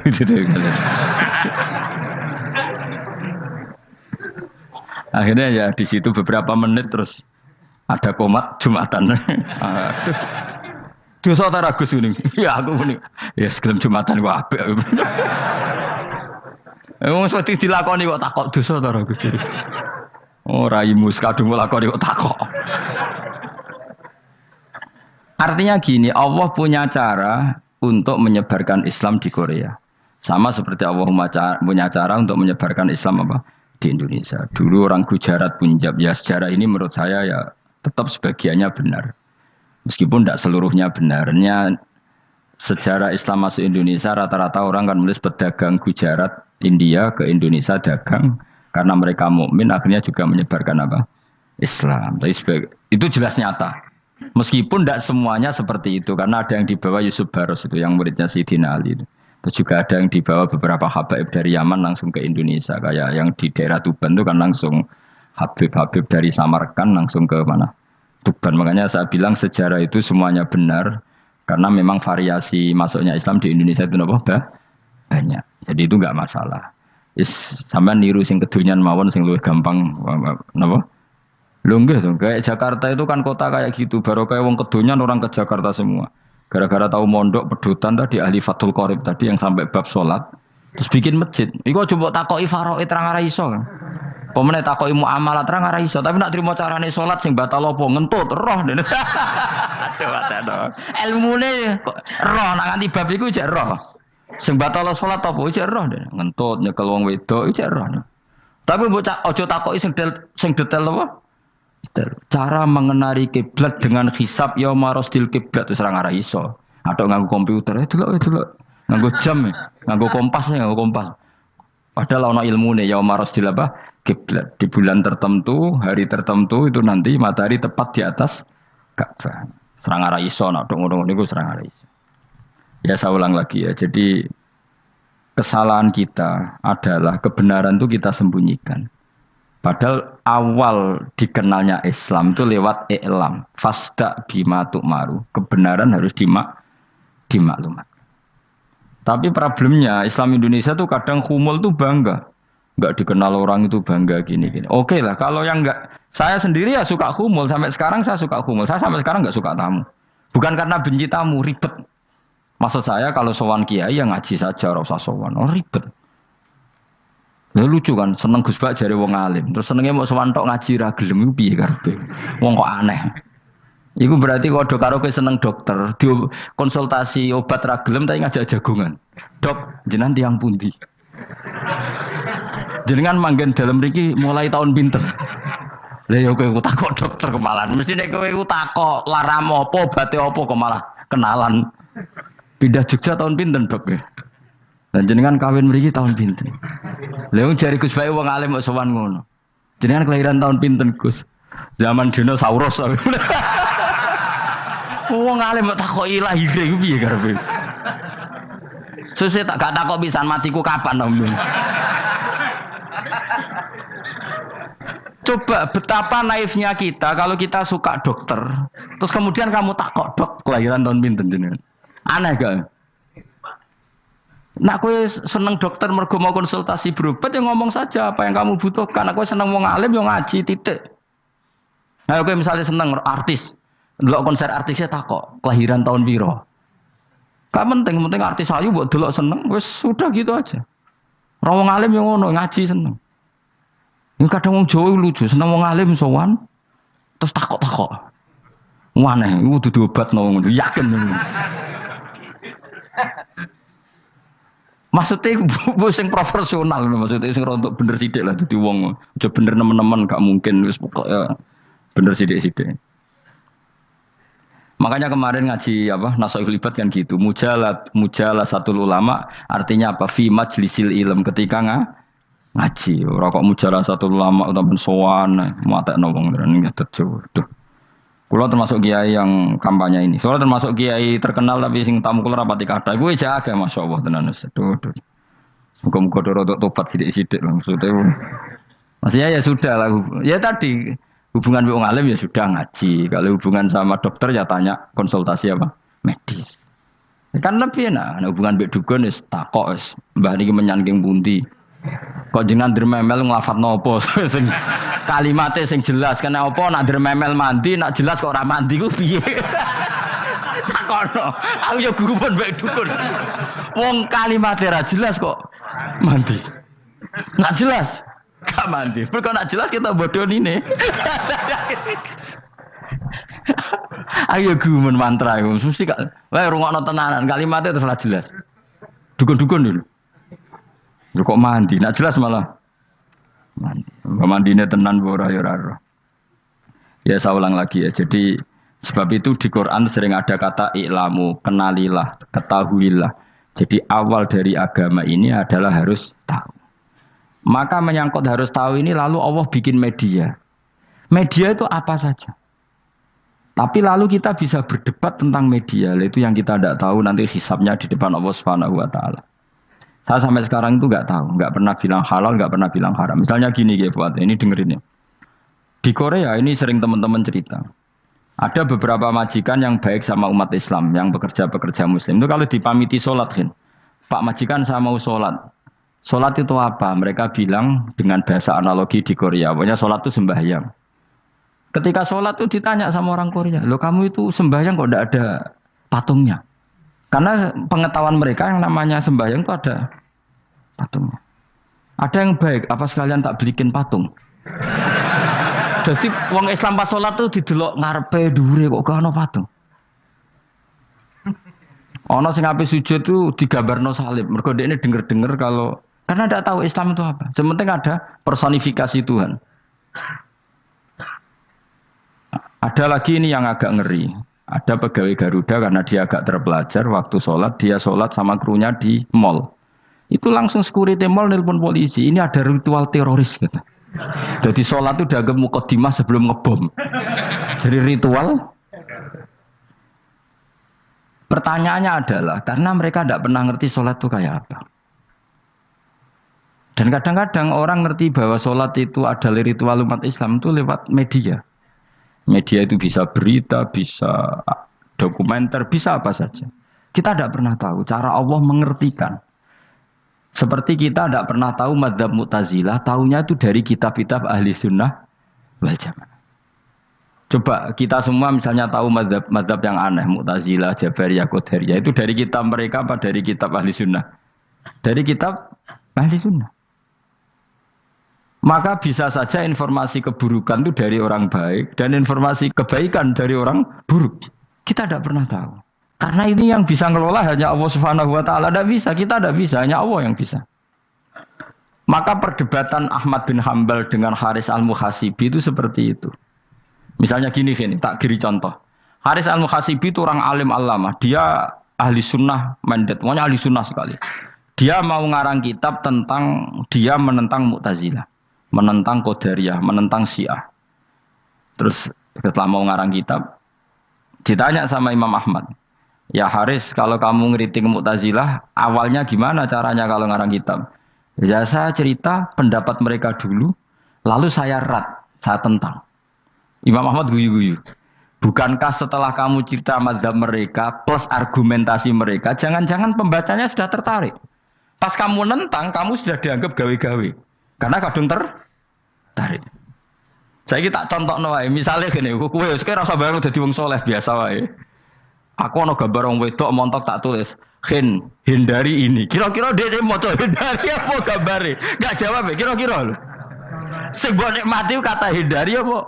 Speaker 2: Akhirnya ya di situ beberapa menit terus ada komat Jumatan. Dosa ta ragus ini. Ya aku muni. Ya segelem Jumatan ku apik. Wong seperti dilakoni kok takok dosa ta ragus. Oh raimu kadung lakoni kok takok. Artinya gini, Allah punya cara untuk menyebarkan Islam di Korea. Sama seperti Allah punya cara untuk menyebarkan Islam apa? Di Indonesia. Dulu orang Gujarat, Punjab, ya sejarah ini menurut saya ya tetap sebagiannya benar. Meskipun tidak seluruhnya benarnya sejarah Islam masuk Indonesia rata-rata orang kan menulis pedagang Gujarat, India ke Indonesia dagang karena mereka mukmin akhirnya juga menyebarkan apa? Islam. Tapi itu jelas nyata. Meskipun tidak semuanya seperti itu karena ada yang dibawa Yusuf Baros itu yang muridnya Sayyidina Ali itu. Terus juga ada yang dibawa beberapa habaib dari Yaman langsung ke Indonesia. Kayak yang di daerah Tuban itu kan langsung habib-habib dari Samarkand langsung ke mana? Tuban. Makanya saya bilang sejarah itu semuanya benar. Karena memang variasi masuknya Islam di Indonesia itu banyak. Jadi itu enggak masalah. Sampeyan niru sing kedonyan mawon sing luwih gampang napa? Lho nggih to, kayak Jakarta itu kan kota kayak gitu. Baru kayak wong kedonyan orang ke Jakarta semua. Gara-gara tahu mondok pedutan tadi ahli Fathul Qorib tadi yang sampai bab sholat terus bikin masjid. Iku coba takoki faraid terang ora iso kan. Pemene takoki muamalah terang ora iso, tapi nak trimo carane sholat sing batal apa ngentut roh. Aduh. Ilmune roh nak nganti bab iku jek roh. Sing batal sholat apa jek roh ngentut nyekel wong wedok jek roh. Tapi mbok aja takoki sing detail apa? Cara mengenali kiblat dengan hisab ya marosdil kiblat wis ora ngara iso. Atau nganggo komputer itu lho. Nganggo jam, nganggo kompas. Padahal ana ilmune ya marosdil apa? Kiblat. Di bulan tertentu, hari tertentu itu nanti matahari tepat di atas Ka'bah. Ora ngara iso nek ngono niku ora ngara iso. Ya saya ulang lagi ya. Jadi kesalahan kita adalah kebenaran itu kita sembunyikan. Padahal awal dikenalnya Islam itu lewat i'lam. Fasda bima tu'maru. Kebenaran harus dimaklumat. Tapi problemnya Islam Indonesia tuh kadang khumul tuh bangga. Enggak dikenal orang itu bangga gini. Oke lah, kalau yang enggak, saya sendiri ya suka khumul. Sampai sekarang saya suka khumul. Saya sampai sekarang enggak suka tamu. Bukan karena benci tamu, ribet. Maksud saya kalau sowan kiai ya ngaji saja, ora usah sowan. Oh ribet. Ya lucu kan, seneng Gus Bak jare wong alim. Terus senenge mau sowan tok ngaji ra gelem iku piye karepe? Wong kok aneh. Iku berarti kok do karo seneng dokter, konsultasi obat ra gelem tapi ngajak jagongan. Dok, jenengan tiyang pundi? Jenengan manggen dalem mriki mulai tahun pinten? Lah ya kowe takok dokter kemalan. Mesti nek kowe takok laram apa, obate apa kok malah kenalan. Pindah Jogja tahun pinten, Dok? Dan jenengan kawin mriki tahun pinten? Lha wong jare Gus Bae wong alim kok sowan ngono. Jenengan kelahiran tahun pinten, Gus? Zaman dinosaurus. Wong alim kok takoki lahire iku piye karepe? Susah tak gak takok pisan matiku kapan Om. Coba betapa naifnya kita kalau kita suka dokter, terus kemudian kamu takok dok kelahiran tahun pinten jenengan. Aneh gak? Nak kowe seneng dokter mergo mau konsultasi berobat ya ngomong saja apa yang kamu butuhkan. Aku seneng wong alim yo ngaji titik. Nah, kowe misalnya seneng artis, delok konser artisnya takok kelahiran tahun piro. Gak penting artis ayu mbok delok seneng wis sudah gitu aja. Ora wong alim yo ngono ngaji seneng. Yang kadang wong Jawa lucu, seneng wong alim sowan terus takok-takok. Waneh, iku dudu obat ngono, yakin. Maksudnya bu sing profesional, maksudnya sing rontok bener sithik lah dadi wong. Aja bener nemen-nemen gak mungkin wis pokoke bener sithik-sithik. Makanya kemarin ngaji apa Nasaihul Ibad kan gitu. Mujalasatul ulama artinya apa? Fi majlisil ilm ketika ngaji. Ora kok mujalasatul ulama utawa sowan matekno wong ngene tejo. Duh. Kula termasuk kiai yang kampanye ini. Kula termasuk kiai terkenal tapi sing tamu kula rapati kathah. Kuwi jaga masyaallah tenan wis. Duh. Muga-muga rodok tobat sithik-sithik lho maksudnya. Maksudnya ya sudah lah. Ya tadi hubungan wong alim ya sudah ngaji. Kalau hubungan sama dokter ya tanya konsultasi apa? Medis. Ya kan lebih enak. Nah, hubungan mbek dukun wis takok wis. Mbah niki menyangking pundi? Kok jenengan dermemel nglafadzno apa sing kalimate sing jelas kena apa nak dermemel mandi nak jelas kok ora mandi ku piye? Takono. Aku yo guru pun mbek dukun. Wong kalimate ra jelas kok mandi. Nak jelas gak mandi. Mergo nak jelas kita bodoh ini. Ayo gumun mantra iku mesti gak. Wae rungokno tenanan kalimate terus ora jelas. Dukun-dukun dulu. Lho kok mandi, nak jelas malah mandi. Mandine tenan ora ya ora. Ya saya ulang lagi ya. Jadi sebab itu di Quran sering ada kata i'lamu, kenalilah, ketahuilah. Jadi awal dari agama ini adalah harus tahu. Maka menyangkut harus tahu ini lalu Allah bikin media. Media itu apa saja. Tapi lalu kita bisa berdebat tentang media. Itu yang kita tidak tahu nanti hisabnya di depan Allah Subhanahu wa taala. Saya sampai sekarang itu nggak tahu, nggak pernah bilang halal, nggak pernah bilang haram. Misalnya gini ya buat ini dengerin ya. Di Korea ini sering teman-teman cerita. Ada beberapa majikan yang baik sama umat Islam, yang bekerja Muslim. Itu kalau dipamiti sholat kan, Pak majikan saya mau sholat. Sholat itu apa? Mereka bilang dengan bahasa analogi di Korea. Pokoknya sholat itu sembahyang. Ketika sholat itu ditanya sama orang Korea, loh kamu itu sembahyang kok tidak ada patungnya? Karena pengetahuan mereka yang namanya sembahyang itu ada patungnya. Ada yang baik, apa sekalian tak belikin patung? Jadi wong Islam pas sholat tuh didelok ngarepe dhuwure kok gak ono patung. Ono sing ape sujud tuh digambarno salib. Mergo dekne denger-denger kalau karena tidak tahu Islam itu apa. Sementing ada personifikasi Tuhan. Ada lagi ini yang agak ngeri. Ada pegawai Garuda karena dia agak terpelajar waktu sholat, dia sholat sama krunya di mall. Itu langsung security mall nelpon polisi. Ini ada ritual teroris gitu. Jadi sholat itu dianggap mukadimah sebelum ngebom. Jadi ritual. Pertanyaannya adalah karena mereka tidak pernah ngerti sholat itu kayak apa. Dan kadang-kadang orang ngerti bahwa sholat itu adalah ritual umat Islam itu lewat media. Media itu bisa berita, bisa dokumenter, bisa apa saja. Kita tidak pernah tahu cara Allah mengertikan. Seperti kita tidak pernah tahu madzhab Mu'tazilah, tahunya itu dari kitab-kitab ahli sunnah wal jamaah. Coba kita semua misalnya tahu madzhab yang aneh, Mu'tazilah, Jabariyah, Qadariyah, itu dari kitab mereka apa dari kitab ahli sunnah? Dari kitab ahli sunnah. Maka bisa saja informasi keburukan itu dari orang baik dan informasi kebaikan dari orang buruk. Kita tidak pernah tahu. Karena ini yang bisa ngelola hanya Allah Subhanahu wa taala. Tidak bisa, kita tidak bisa, hanya Allah yang bisa. Maka perdebatan Ahmad bin Hambal dengan Haris Al-Muhasibi itu seperti itu. Misalnya gini, tak kiri contoh. Haris Al-Muhasibi itu orang alim allamah. Dia ahli sunnah mandat, pokoknya ahli sunnah sekali. Dia mau ngarang kitab tentang dia menentang Mu'tazilah, menentang Qadariyah, menentang Syiah. Terus setelah mau ngarang kitab, ditanya sama Imam Ahmad, Ya Haris, kalau kamu ngeritik Mu'tazilah, awalnya gimana caranya kalau ngarang kitab? Ya saya cerita pendapat mereka dulu, lalu saya saya tentang. Imam Ahmad guyu-guyu. Bukankah setelah kamu cerita mazhab mereka plus argumentasi mereka, jangan-jangan pembacanya sudah tertarik. Pas kamu nentang, kamu sudah dianggap gawe-gawe. Karena kadung tertarik. Saya tak contoh wae, misalnya gini, kowe sekarang rasa bareng dadi wong soleh biasa wae. Aku ana gambar wong wedok montok tak tulis, hindari ini. Kira-kira dia mau hindari apa gambare? Enggak jawab ya, kira-kira lho. Sing mbok nikmati kata hindari apa?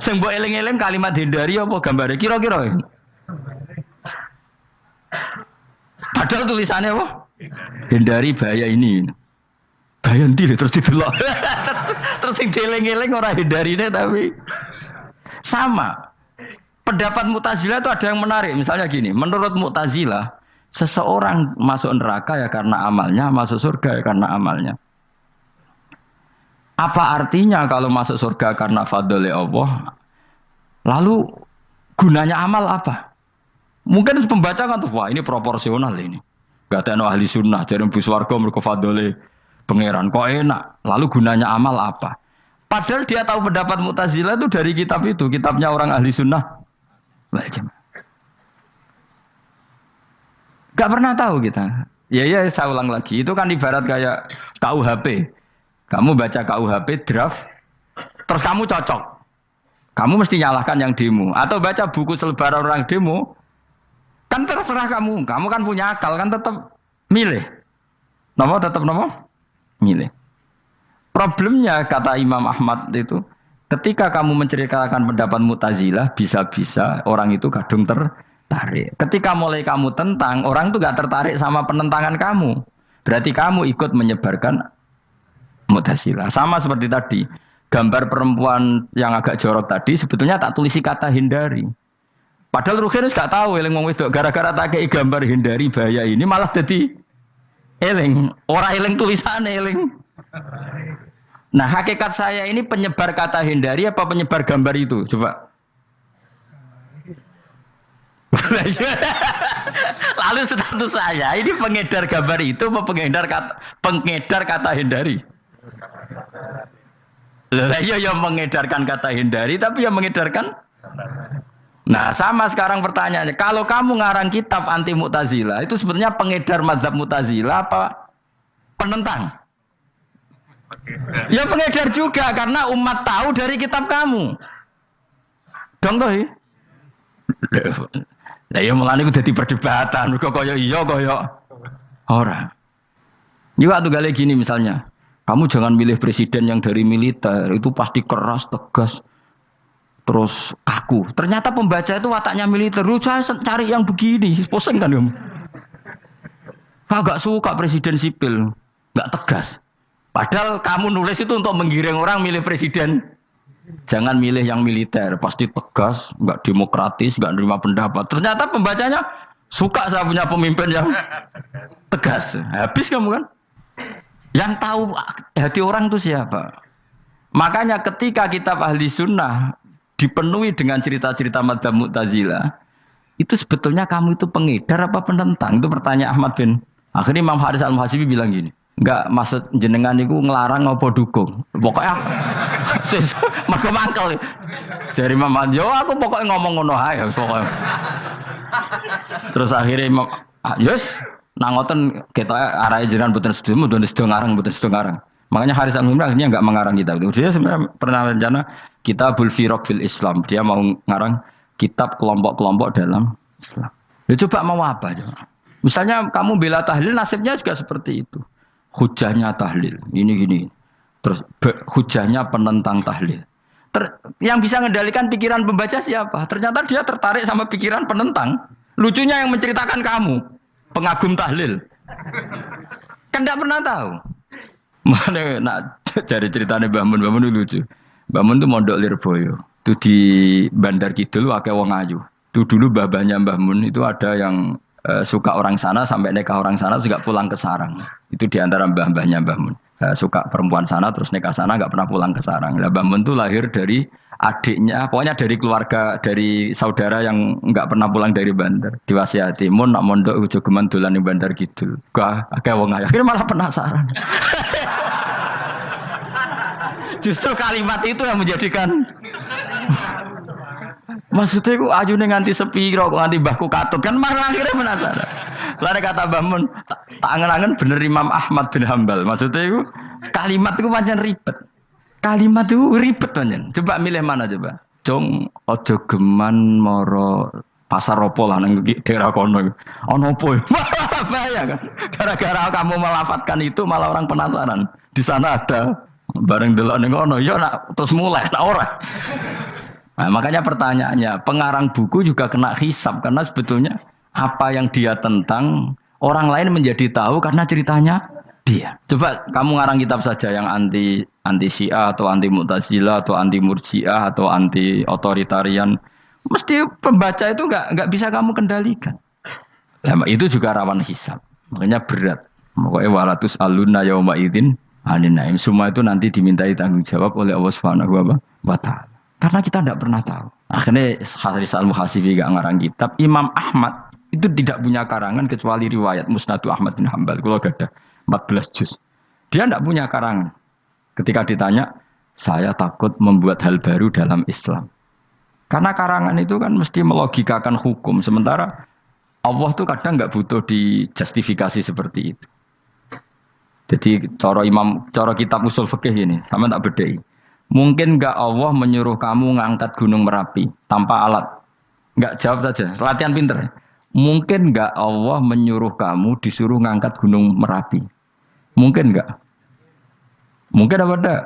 Speaker 2: Sing mbok eling-eling kalimat hindari apa gambare? Kira-kira. Padahal tulisannya apa? Hindari bahaya ini. Bahaya ndi terus didelok. Terus sing dieling-eling ora hindarine tapi sama. Pendapat Mu'tazilah itu ada yang menarik. Misalnya gini, menurut Mu'tazilah, seseorang masuk neraka ya karena amalnya, masuk surga ya karena amalnya. Apa artinya kalau masuk surga karena fadlul Allah? Lalu gunanya amal apa? Mungkin pembaca kan tuh, wah ini proporsional ini. Gak ada ahli sunnah, jadi bus warga mereka fadlul pangeran. Kok enak? Lalu gunanya amal apa? Padahal dia tahu pendapat Mu'tazilah itu dari kitab itu, kitabnya orang ahli sunnah. Gak pernah tahu kita. Ya saya ulang lagi. Itu kan ibarat kayak KUHP. Kamu baca KUHP draft, terus kamu cocok. Kamu mesti nyalahkan yang demo. Atau baca buku selebaran orang demo, kan terserah kamu. Kamu kan punya akal, kan tetap milih. Tetap milih. Problemnya kata Imam Ahmad itu, ketika kamu menceritakan pendapat Mu'tazilah, bisa-bisa orang itu kadung tertarik. Ketika mulai kamu tentang, orang itu gak tertarik sama penentangan kamu. Berarti kamu ikut menyebarkan Mu'tazilah. Sama seperti tadi, gambar perempuan yang agak jorok tadi, sebetulnya tak tulisi kata hindari. Padahal Ruhin gak tahu, eling wong wedok gara-gara tak kei gambar hindari bahaya ini malah jadi eling. Orang eling tulisannya eling. Nah hakikat saya ini penyebar kata hindari apa penyebar gambar itu? Coba. Lalu status saya ini pengedar gambar itu apa pengedar kata hindari? Iya yang mengedarkan kata hindari tapi yang mengedarkan. Nah sama sekarang pertanyaannya, kalau kamu ngarang kitab anti Mu'tazilah itu sebenarnya pengedar mazhab Mu'tazilah apa penentang? Ya pengedar juga karena umat tahu dari kitab kamu. Dong toh ya? Lah ya mulane ku dadi perdebatan, kok kaya iya kaya ora. Juga tuh gale gini misalnya, kamu jangan milih presiden yang dari militer, itu pasti keras, tegas, terus kaku. Ternyata pembaca itu wataknya militer, lu cari yang begini, pusing kan kamu. Agak suka presiden sipil, nggak tegas. Padahal kamu nulis itu untuk menggiring orang milih presiden. Jangan milih yang militer, pasti tegas, nggak demokratis, nggak nerima pendapat. Ternyata pembacanya suka saya punya pemimpin yang tegas. Habis kamu kan? Yang tahu hati orang itu siapa? Makanya ketika kitab ahli sunnah dipenuhi dengan cerita-cerita mazhab Mu'tazilah, itu sebetulnya kamu itu pengedar apa penentang? Itu pertanyaan Ahmad bin. Akhirnya Imam Haris Al-Muhasibi bilang gini, enggak maksud jenengan itu ngelarang apa dukung. Pokoknya mergo mangkel. Dari Imam Haris, aku pokoknya ngomong ngono ae pokoknya. Terus akhirnya Imam yes nang ngoten ketok arahe jenengan mboten sedo ngarang. Makanya Haris Al-Muhasibi akhirnya enggak mengarang kitab itu. Dia sebenarnya pernah rencana Kitabul Firaq fil Islam. Dia mau ngarang kitab kelompok-kelompok dalam Islam. Ya coba mau apa coba? Misalnya kamu bela tahlil, nasibnya juga seperti itu. Hujahnya tahlil, ini gini. Terus hujahnya penentang tahlil. Yang bisa mengendalikan pikiran pembaca siapa? Ternyata dia tertarik sama pikiran penentang. Lucunya yang menceritakan kamu, pengagum tahlil. Kan tidak pernah tahu. Mana nak dari ceritanya Mbah Mun itu lucu. Mbah Mun itu mondok Lirboyo. Itu di Bandar Kidul akeh wong ayu. Itu dulu babanya Mbah Mun itu ada yang suka orang sana sampai nikah orang sana juga pulang ke sarang. Itu diantara mbah-mbahnya Mbah Mun. Suka perempuan sana terus nikah sana nggak pernah pulang ke sarang. Mbah Mun itu lahir dari adiknya, pokoknya dari keluarga, dari saudara yang nggak pernah pulang dari Banter, diwasiati, mun nak mondok ujo geman dolan ning Banter Kidul. Gak akeh wong ayo. Akhirnya malah penasaran. Justru kalimat itu yang menjadikan maksudnya ku ajune nganti sepiro kok nganti mbahku katut kan malah akhirnya penasaran. Lare kata Mbah Mun, tak angen-angen bener Imam Ahmad bin Hambal. Maksudnya ku kalimat itu pancen ribet. Kalimat itu ribet pancen. Coba milih mana coba? Jong ojo geman moro pasar opo lah nang daerah kono. Ono opo? Bahaya kan. Gara-gara kamu melafatkan itu malah orang penasaran. Di sana ada bareng delok ning kono. Ya nak terus mulai nak ora. Nah, makanya pertanyaannya, pengarang buku juga kena hisab karena sebetulnya apa yang dia tentang orang lain menjadi tahu karena ceritanya dia. Coba kamu ngarang kitab saja yang anti Syiah atau anti Mu'tazilah atau anti Murji'ah atau anti otoritarian, mesti pembaca itu nggak bisa kamu kendalikan. Nah, itu juga rawan hisab, makanya berat. Pokoknya walatus aluna yauma idzin anin naim. Semua itu nanti dimintai tanggung jawab oleh Allah Subhanahu wa Ta'ala. Karena kita tidak pernah tahu. Akhirnya Haris Al-Muhasibi gak ngarang kitab. Imam Ahmad itu tidak punya karangan kecuali riwayat Musnadu Ahmad bin Hambal. Kalau ada 14 juz. Dia tidak punya karangan. Ketika ditanya, saya takut membuat hal baru dalam Islam. Karena karangan itu kan mesti melogikakan hukum. Sementara Allah tuh kadang nggak butuh dijustifikasi seperti itu. Jadi cara kitab usul fikih ini, sama tak bedai. Mungkin nggak Allah menyuruh kamu ngangkat gunung Merapi tanpa alat? Nggak, jawab saja. Latihan pinter. Mungkin nggak Allah menyuruh kamu disuruh ngangkat gunung Merapi? Mungkin nggak? Mungkin apa enggak?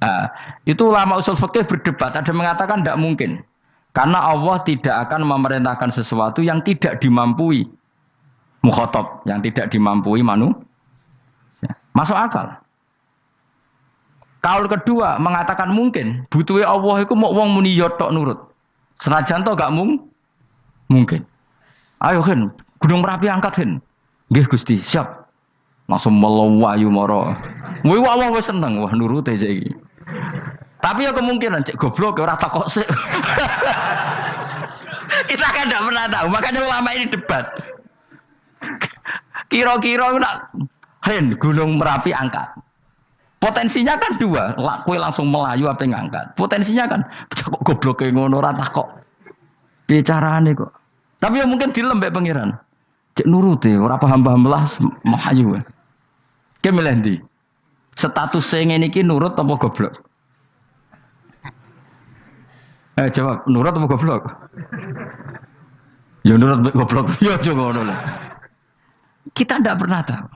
Speaker 2: Nah, itu ulama usul fikih berdebat. Ada mengatakan tidak mungkin. Karena Allah tidak akan memerintahkan sesuatu yang tidak dimampui mukhatab, yang tidak dimampui manusia. Masuk akal. Kaul kedua mengatakan mungkin, butuhe Allah iku mau wong muni yo tok nurut. Senajan to gak mungkin. Ayo Hen, Gunung Merapi angkat Hen. Nggih Gusti, siap. Langsung melayu mara. Wih Allah wis seneng, wah nurut aja iki. Tapi ya kemungkinan cek goblok ora takok sik. Kita kan tidak pernah tahu, makanya ulama ini debat. Kira-kira nak Hen, Gunung Merapi angkat. Potensinya kan dua, kue langsung melayu apa ngangkat. Potensinya kan, kok goblok kayak ngono rata kok. Bicarane kok. Tapi ya mungkin dilembek pangeran. Cek nuruti, ora paham-paham lah melayu. Ki milih ndi? Status ngene iki nurut apa goblok? Jawab, nurut apa goblok? Ya nurut goblok. Ya aja ngono lho. Kita ndak pernah tahu.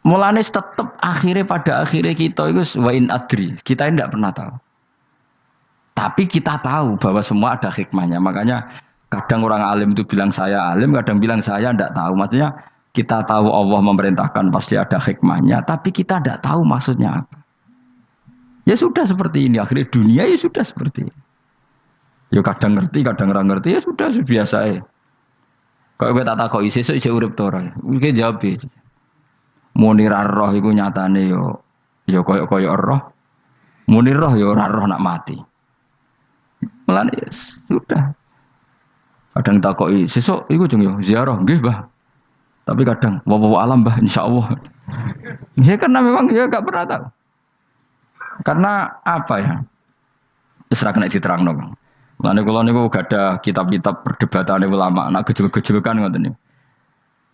Speaker 2: Mulane tetap pada akhirnya kita itu wain adri. Kita tidak pernah tahu. Tapi kita tahu bahwa semua ada hikmahnya. Makanya kadang orang alim itu bilang saya alim, kadang bilang saya tidak tahu. Maksudnya kita tahu Allah memerintahkan pasti ada hikmahnya, tapi kita tidak tahu maksudnya apa. Ya sudah seperti ini. Akhirnya dunia ya sudah seperti ini. Ya kadang ngerti, kadang nggak ngerti. Ya sudah biasa ya. Kalau kita tak tahu sesuk isih urip to ora. Iki jawab. Munir roh iku nyatane yo koyo roh. Munir roh yo ora roh nak mati. Mulane sudah. Kadang takoki sesuk iku jeng yo ziarah nggih, Mbah. Tapi kadang wa alam, Mbah, insyaallah. Ya karena memang ya enggak pernah tahu. Karena apa ya? Wis ra kena diterangno, Bang. Mulane kula niku gak ada kitab-kitab perdebatan ulama, nak gejol-gejolkan ngoten niku.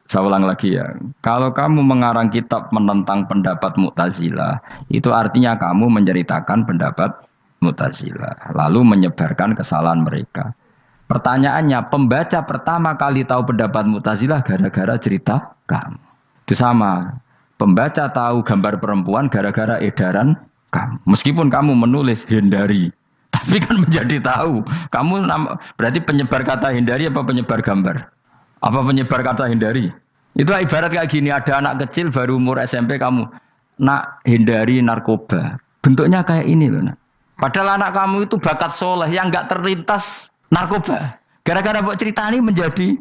Speaker 2: Saya ulang lagi ya, kalau kamu mengarang kitab menentang pendapat Mu'tazilah, itu artinya kamu menceritakan pendapat Mu'tazilah, lalu menyebarkan kesalahan mereka. Pertanyaannya, pembaca pertama kali tahu pendapat Mu'tazilah gara-gara cerita kamu. Itu sama, pembaca tahu gambar perempuan gara-gara edaran kamu. Meskipun kamu menulis hindari, tapi kan menjadi tahu. Kamu berarti penyebar kata hindari apa penyebar gambar? Apa penyebar kata hindari? Itu ibarat kayak gini, ada anak kecil baru umur SMP kamu nak hindari narkoba. Bentuknya kayak ini loh. Nak. Padahal anak kamu itu bakat soleh yang nggak terlintas narkoba. Gara-gara buat cerita ini menjadi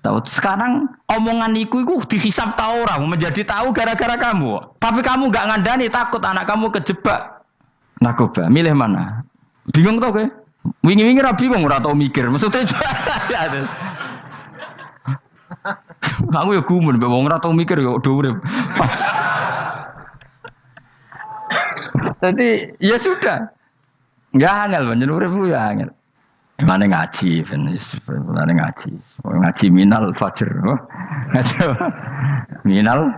Speaker 2: tahu. Sekarang omongan iku dihisap tahu orang menjadi tahu gara-gara kamu. Tapi kamu nggak ngandani takut anak kamu kejebak Narkoba, milih mana? Bingung tau ke? Wingi-wingi ra bingung ora tau mikir. Maksudnya ya terus. Aku ya gumun mbek wong ora tau mikir ya do urip. Jadi ya sudah. Ya angel pancen urip ya angel. Mana ngaji, mana ngaji, ngaji minal fajr, ngaji minal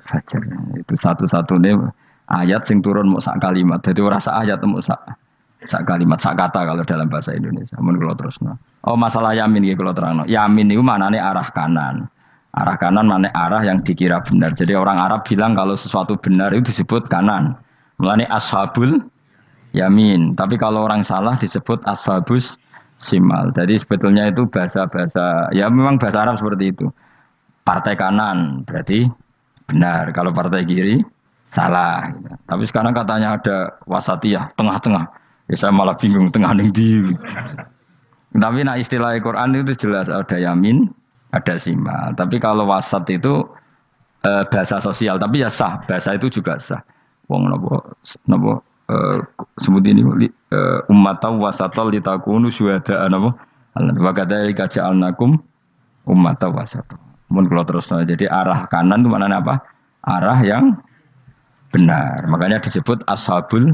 Speaker 2: fajr itu satu-satunya ayat sing turun mau sak kalimat, jadi rasa ayat mau sak kalimat, sak kata kalau dalam bahasa Indonesia. Mun kalau terus oh masalah yamin gitu kalau terang, yamin itu maknanya arah kanan mana arah yang dikira benar. Jadi orang Arab bilang kalau sesuatu benar itu disebut kanan, mulane ashabul yamin. Tapi kalau orang salah disebut ashabus simal. Jadi sebetulnya itu bahasa-bahasa ya memang bahasa Arab seperti itu. Partai kanan berarti benar. Kalau partai kiri salah. Tapi sekarang katanya ada wasatiyah, tengah-tengah. Ya saya malah bingung tengah ning ndi. Tapi nah istilah Quran itu jelas ada yamin, ada simal. Tapi kalau wasat itu bahasa sosial. Tapi ya sah. Bahasa itu juga sah. Wong napa sebut ini ummatan wasatan litakunu syuhada'a napa wa kadzalika ja'alnakum ummatan wasatan. Mun kula terusno jadi arah kanan itu maknanya apa? Arah yang benar. Makanya disebut ashabul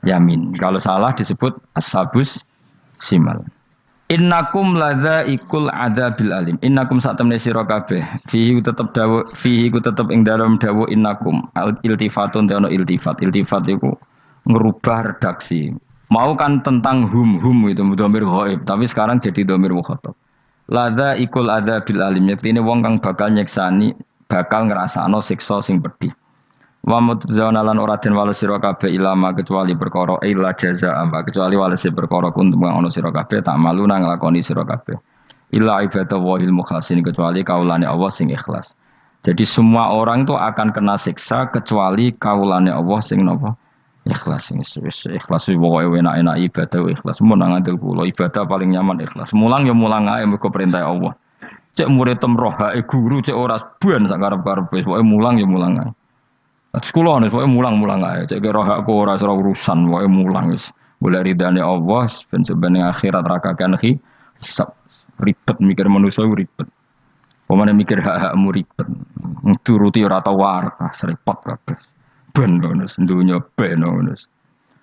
Speaker 2: yamin. Kalau salah disebut ashabus simal. Innakum ladzaikul adzabil alim. Innakum satamne sira kabeh. Fihi tetep dawuh, fihi ku tetep ing dalam dawuh innakum. Iltifatun ono iltifat. Iltifat iku ngerubah redaksi. Mau kan tentang hum itu dhamir ghaib, tapi sekarang jadi dhamir mukhatab. Ladzaikul adzabil alim. Yektine wong kang bakal nyeksani, bakal ngrasakno siksa sing pedih. Wa mutzauna lan ora den wales sira kabeh ilama kecuali perkara illa jazaa kecuali wales perkara kuntum ono sira kabeh tak malu nang nglakoni sira kabeh illa ibadah wahil mukhlasin kecuali kaulane Allah sing ikhlas. Jadi semua orang itu akan kena siksa kecuali kaulane Allah sing napa ikhlas. Sing ikhlas pokoke enak-enak ibadah ikhlas mun nang ngandel kula ibadah paling nyaman ikhlas mulang ya mulang ae mergo perintah Allah. Cek murid temroh hae guru cek ora ban sak karep-karepe pokoke mulang ya mulang ae. Sekolah nih, pokoknya mulang-mulang aja. Cek roh aku ora urusan, pokoknya mulang wis. Boleh ridane Allah, ben sebenarnya akhirat rakakan hisab ribet mikir manusia ribet. Pemane mikir hak-hakmu ribet. Turuti ora tau warah, serepot kabeh. Ben nus, dunya ben nus.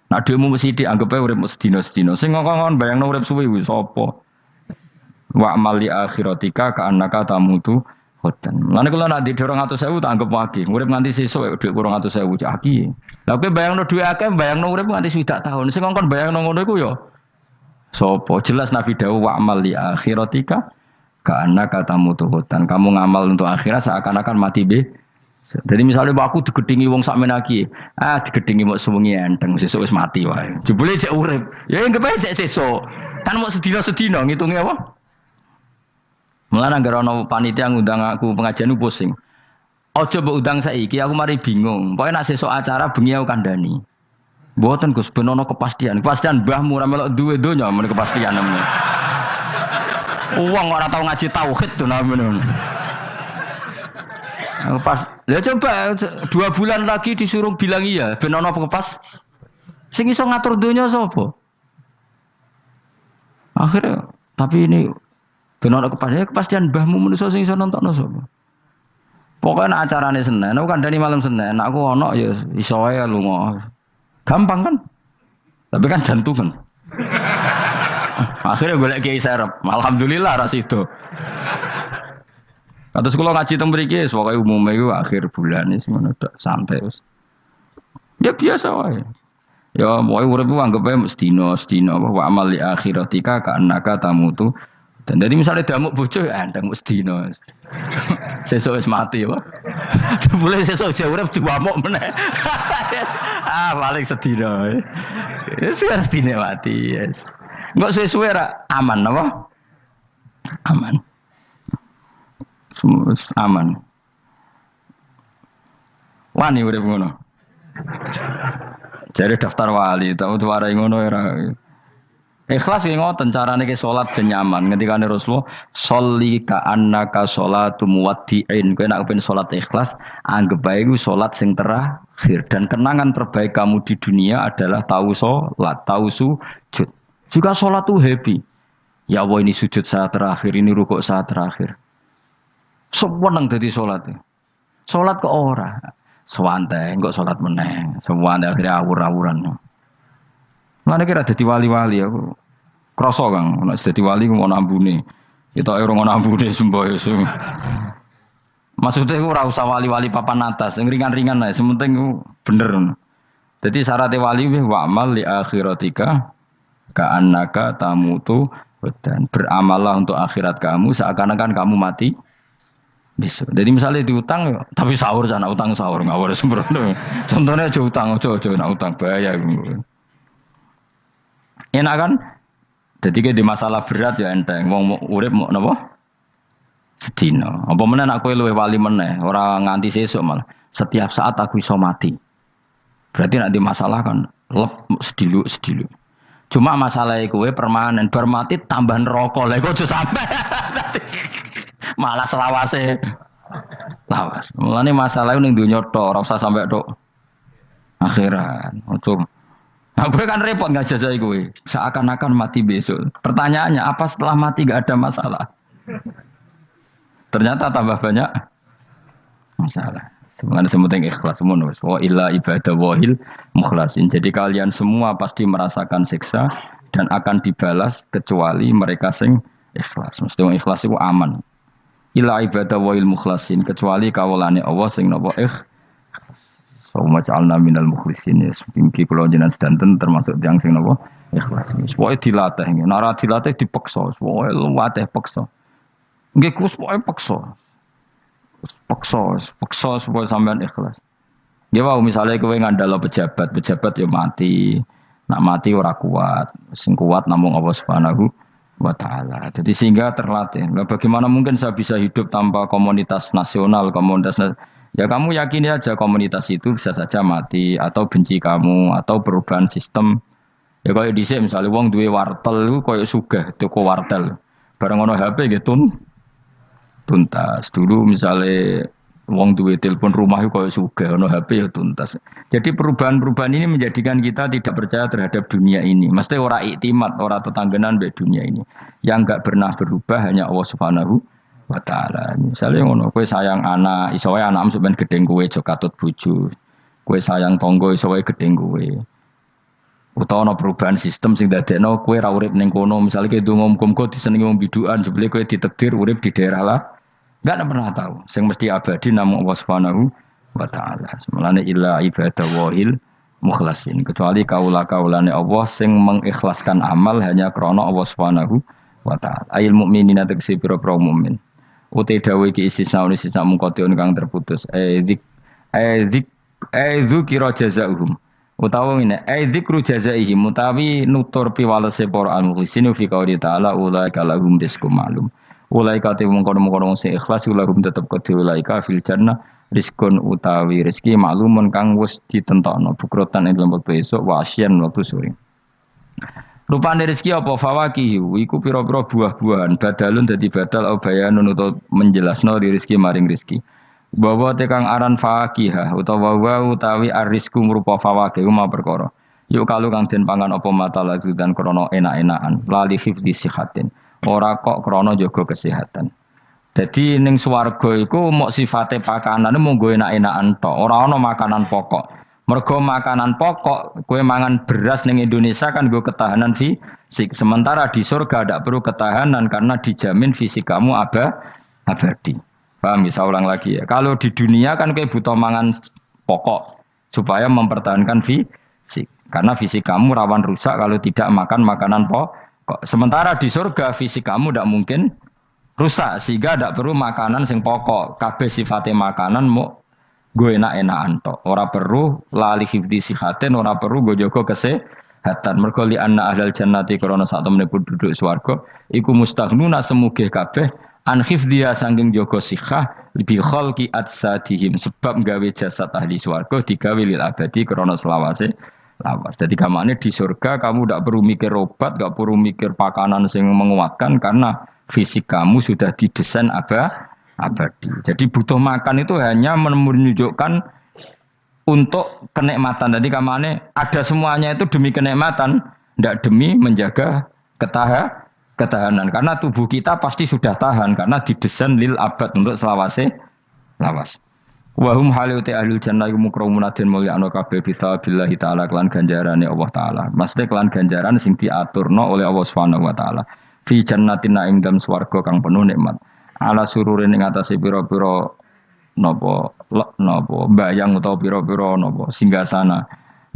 Speaker 2: Nah dhewe mesti dianggap ae urip sedina-sedina. Sing ngongkon bayangno urip suwi wis sapa? Wa amali akhiratika ka annaka tamutu Khoten. Lan kula nak di 200.000 tak anggap wage. Urip nganti sesuk dhuwit 200.000 cak aki. Lah kowe bayangno dhuwit akeh, bayangno urip nganti 60 tahun. Sing ngongkon bayangno ngono iku ya sapa? Jelas Nabi dawuh wa amal li akhiratika kana katamu tuhutan. Kamu ngamal untuk akhirat seakan-akan mati be. Jadi misalnya aku digedingi wong sak menaki, digedingi mau sewengi enteng sesuk wis mati wae. Jebule cek urip. Ya anggap ae cek sesuk. Kan mau sedina-sedina ngitunge apa? Mulane anggere ana panitia ngundang aku pengajian pusing. Aja mbok undang saiki aku mari bingung. Pokoke nek sesuk acara bengi aku kandhani. Mboten Gus ben ana kepastian. Kepastian mbahmu ora melok duwe donya men kepastian namanya. Wong ora tau ngaji tauhid to namanya. Pas, ya coba 2 bulan lagi disuruh bilang iya ben ana kepas. Sing iso ngatur donya sapa? Akhirnya tapi ini benar kepastian mbahmu manusa sing iso nontonno sapa. Pokoke nek acarane Senin, aku kandhani malam Senin, aku ono ya iso wae lunga. Gampang kan? Tapi kan jantungan. Akhirnya golek kiai serep. Alhamdulillah ras itu. Kados kula ngaji teng mriki pokoke umume iku akhir bulan wis ngono tok santai wis. Ya biasa wae. Ya pokoke urip ku anggap ae sedina wa amal li akhiratika ka annaka tamutu. Dan dari misalnya damuk bojo ya ndang mesti no. Sesuk wis mati apa. Boleh sesuk jauh urip diwamuk meneh. Paling sedina. Wis sedina mati, yes. Enggak suwe-suwe ra aman apa? Aman. Semua aman. Wani urip ngono. Jare daftar wali, tau diwarai ngono ora. Ikhlas ki ngoten carane ki salat ben nyaman. Ngendikane Rasulullah, "Sholli ka'annaka sholatu muwaddi'in." Kowe nek pengen salat ikhlas, anggap bae iku salat sing terakhir dan kenangan terbaik kamu di dunia adalah tahu salat, tahu sujud. Juga salat tuh happy. Ya Allah ini sujud saat terakhir, ini rukuk saat terakhir. Seneng dadi salat. Salat kok ora. Sewanteng kok salat meneh. Sewanteng akhirnya awur-awuran. Mana kira dadi wali-wali aku. Krasa Kang, nek dadi wali ku ana ambune. Kita ora ana ambune semboyo. Maksudnya aku ora usah wali-wali papan atas, yang ringan-ringan ae, sementing ku bener. Jadi syarat wali wa amal li akhiratika ka'annaka tamutu dan beramallah untuk akhirat kamu seakan-akan kamu mati besok. Jadi misalnya diutang, tapi sahur jangan utang sahur ngawur sembrono. Contohnya aja utang, aja nak utang bahaya. Enak kan? Jadi kayak di masalah berat ya enteng. Wong urip mau napa? Sedina. Apa meneh nak kowe luwih wali meneh, ora nganti sesuk malah. Setiap saat aku iso mati. Berarti nak di masalah kan lep sedilu. Cuma masalah kowe permanen bar mati tambah neraka. Lha kok aja sampe. Malah selawase. Lawas. Mulane masalah ning donya tok, ora usah sampe tok akhirat. Ojo. Nah, gue kan repot nggak jajai gue. Seakan-akan mati besok. Pertanyaannya, apa setelah mati gak ada masalah? Ternyata tambah banyak masalah. Sebenarnya semuanya ikhlas semua. Wa illa ibadah wahil mukhlasin. Jadi kalian semua pasti merasakan siksa dan akan dibalas kecuali mereka sing ikhlas. Mesti yang ikhlas itu aman. Illa ibadah wahil mukhlasin. Kecuali kawulane Allah sing nopo Macalna minal mukhlisin ya, mungkin kalau jenengan sedanten termasuk yang sing napa ikhlas. Pokoke dilatih, nek dilatih dipaksa, pokoke luwateh paksa. Nggih kus pokoke paksa supaya sampean ikhlas. Ya wae misale kowe ngandalo pejabat ya mati. Nak mati ora kuat, sing kuat namung Allah Subhanahu wa taala. Jadi sehingga terlatih. Nah, bagaimana mungkin saya bisa hidup tanpa komunitas nasional, ya kamu yakini aja komunitas itu bisa saja mati atau benci kamu atau perubahan sistem. Ya kayak dhisik misalnya wong duwe wartel iku koyo sugih toko wartel. Bareng ono HP gitu tuntas. Dulu misalnya wong duwe telepon rumah iku koyo sugih ono HP ya tuntas. Jadi perubahan-perubahan ini menjadikan kita tidak percaya terhadap dunia ini. Mesti ora iktimat, ora tetanggenan mbek dunia ini. Yang enggak pernah berubah hanya Allah Subhanahu wa ta'ala. Misalnya ngono, kowe sayang anak, iso wae anakmu sampeyan gedeng kowe aja katut bojo. Kowe sayang tangga iso wae gedeng kowe. Utawa ana perubahan sistem sing dadekno kowe ra urip ning kono, misale kowe ndonga muga-muga disenengi wong bidukan, jebule kowe ditakdir urip di daerah lah. Enggak pernah tahu. Sing mesti abadi namung Allah Subhanahu wa ta'ala. Semulane illa ibadah wahil mukhlasin. Kecuali kaula-kaulane Allah sing mengikhlaskan amal hanya krana Allah Subhanahu wa ta'ala. Ayil mukminina tegese pira-pira mukmin. Utai dawe ki istisna mungkotion kang terputus. Dzikra jazaihum. Utawa ngene, dzikru jazaihim utawi nutur piwalese para al-mukhlisin fi qouli ta'ala ulaika lahum rizqum ma'lum. Ulaika te mungkon-mungkon sing ikhlas lahum tetep kedhe ulaika fil jannah rizqun utawi rezeki maklumun kang wis ditentokno bukrotan ing lembut besok wa asyan waktu sore. Rupane rezeki apa fawakihu iku pira-pira buah-buahan badalun dadi badal au bayanun utawa menjelasno rezeki maring rezeki. Bahwa tekang aran fakihah utawa utawi arisku merupa fawakih ma perkara. Yuk kalau kang den pangan apa mata lagi dan krana enak-enakan lali hifdzi sihatin. Ora kok krana jaga kesehatan. Jadi ning swarga iku mok sifate pakanane mung go enak-enakan tok, ora ana makanan pokok. Mergo makanan pokok, kue mangan beras ning Indonesia kan gue ketahanan fisik. Sementara di surga tidak perlu ketahanan karena dijamin fisik kamu abadi. Paham? Bisa ulang lagi ya. Kalau di dunia kan kue butuh mangan pokok supaya mempertahankan fisik. Karena fisik kamu rawan rusak kalau tidak makan makanan pokok. Sementara di surga fisik kamu tidak mungkin rusak sehingga tidak perlu makanan sing pokok. Kabeh sifatnya makanan mau gue enak-enakan tok. Ora perlu lali hifdzi sihaten, ora perlu gue jaga kesehatan. Mergo li anna ahlal jannati krana sak temene penduduk swarga iku mustaghnuna semugih kabeh an hifdziha saking jaga sihah bi khalqi atsadihim sebab gawe jasad ahli swarga digawe lil abadi krana selawase lawas. Jadi kamane di surga kamu tidak perlu mikir obat, nggak perlu mikir pakanan yang menguatkan karena fisik kamu sudah didesain abadi. Jadi butuh makan itu hanya menunjukkan untuk kenikmatan. Jadi kamane ada semuanya itu demi kenikmatan, tidak demi menjaga ketahanan. Karena tubuh kita pasti sudah tahan karena didesain lil abad untuk selawase lawas. Wahum haliuti ahlul jannah mukramuna den mulya ana kabeh bisabillahi taala kelan ganjarane Allah taala. Maksudnya kelan ganjaran sing diaturno oleh Allah Subhanahu wa taala. Fi jannatin naim dalam swarga kang penuh nikmat. Ala sururin ing atase pira-pira napa bayang utawa pira-pira napa singgasana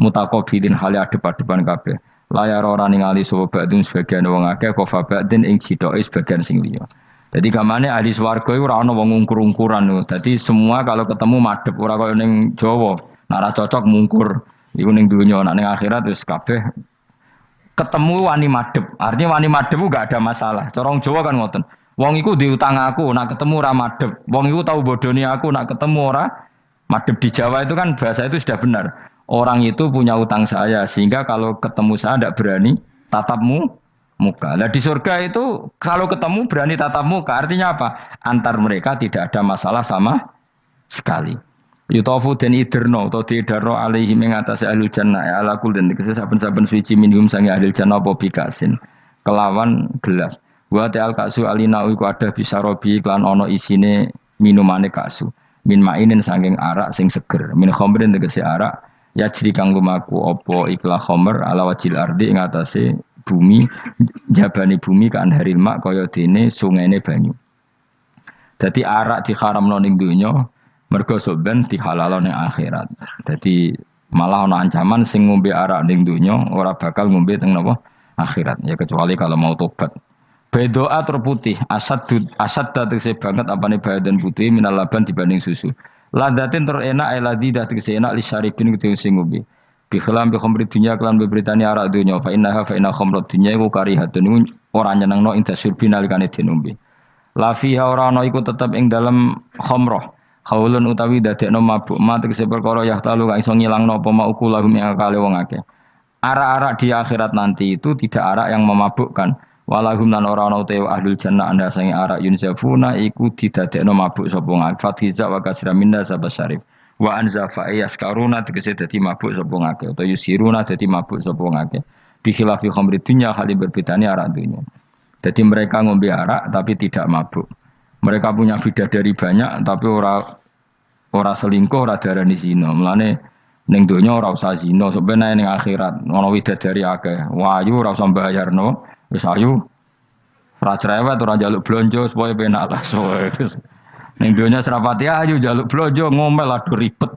Speaker 2: mutaqabilin hale adep-adepan kabeh. Layar ora ningali sapa badun sebagian wong akeh kofa badin ing sidoke sebagian sing liya. Jadi kamane ahli swarga iku ora ana wong ngungkur-ungkuran lho. Dadi semua kalau ketemu madhep ora kaya ning Jawa. Nek ora cocok mungkur. Iku ning donya, nek ning akhirat wis kabeh ketemu wani madhep. Artinya wani madhep gak ada masalah. Cara wong Jawa kan ngoten. Wong iku diutang aku, nak ketemu ora madhep. Wong iku tau bodoni aku, nak ketemu ora madhep. Di Jawa itu kan bahasa itu sudah benar. Orang itu punya utang saya sehingga kalau ketemu saya tidak berani tatapmu muka. Nah di surga itu kalau ketemu berani tatap muka, artinya apa? Antar mereka tidak ada masalah sama sekali. Yutofu dan iderno atau diidarno alaihi mengatasi ahlul jannah ya ala kul dan dikese saben-saben suci minhum sangi ahlul jannah apa bikasin kelawan gelas. Wa ta'al kasu alina iku ada bisa robi klan ono isine minumane kasu. Min mainin saking arak sing seger. Min khamrin tegese arak ya jadi kang lumaku opo iklah khamr ala wajil ardi ing atase bumi jabani bumi kan haril mak kaya dene sungene banyu. Dadi arak diharamno ning donya mergo soben dihalalo ning akhirat. Dadi malah ana ancaman sing ngombe arak ning donya ora bakal ngombe teng napa akhirat ya kecuali kalau mau tobat. Bedoa terputih asad tegese banget apane badan putih minal laban dibanding susu. Ladatin terenak eladi dah tegese enak li syaribin kudu sing ngombe. Bi khilam bi khamri dunya kelan beberitani arak dunya fa inna khamrat dunya iku karihatun ora nyenengno ing dasurbi nalikane dinombe. La fiha ora ana iku tetep ing dalam khamrah. Haulun utawi dadekno mabuk ma tegese perkara yahtalu kang iso ngilangno apa mauku lahum ing akale wong akeh. Arak-arak di akhirat nanti itu tidak arak yang memabukkan. Walahum lan ora ana utawa ahlul jannah anda sange arak yunzafuna iku didadekno mabuk sapa ngak fathiza wa kasra minna sabasyarif. Wa anzafa yaskaruna tegese dadi mabuk sapa ngake utawa yusiruna dadi mabuk sapa ngake. Bi khilafi khamri dunya kali berbedane arak dunya. Jadi mereka ngombe arak tapi tidak mabuk. Mereka punya bidadari banyak tapi ora selingkuh, ora darani zina. Mulane ning donya ora usah zina, sampeyan ning akhirat ana widadari akeh. Wayu ora usah mbayarno, wis ayu. Ora cerewet, ora njaluk blonjo supaya penak lah. Ning donya serapati ayu njaluk blonjo ngomel aduh ribet.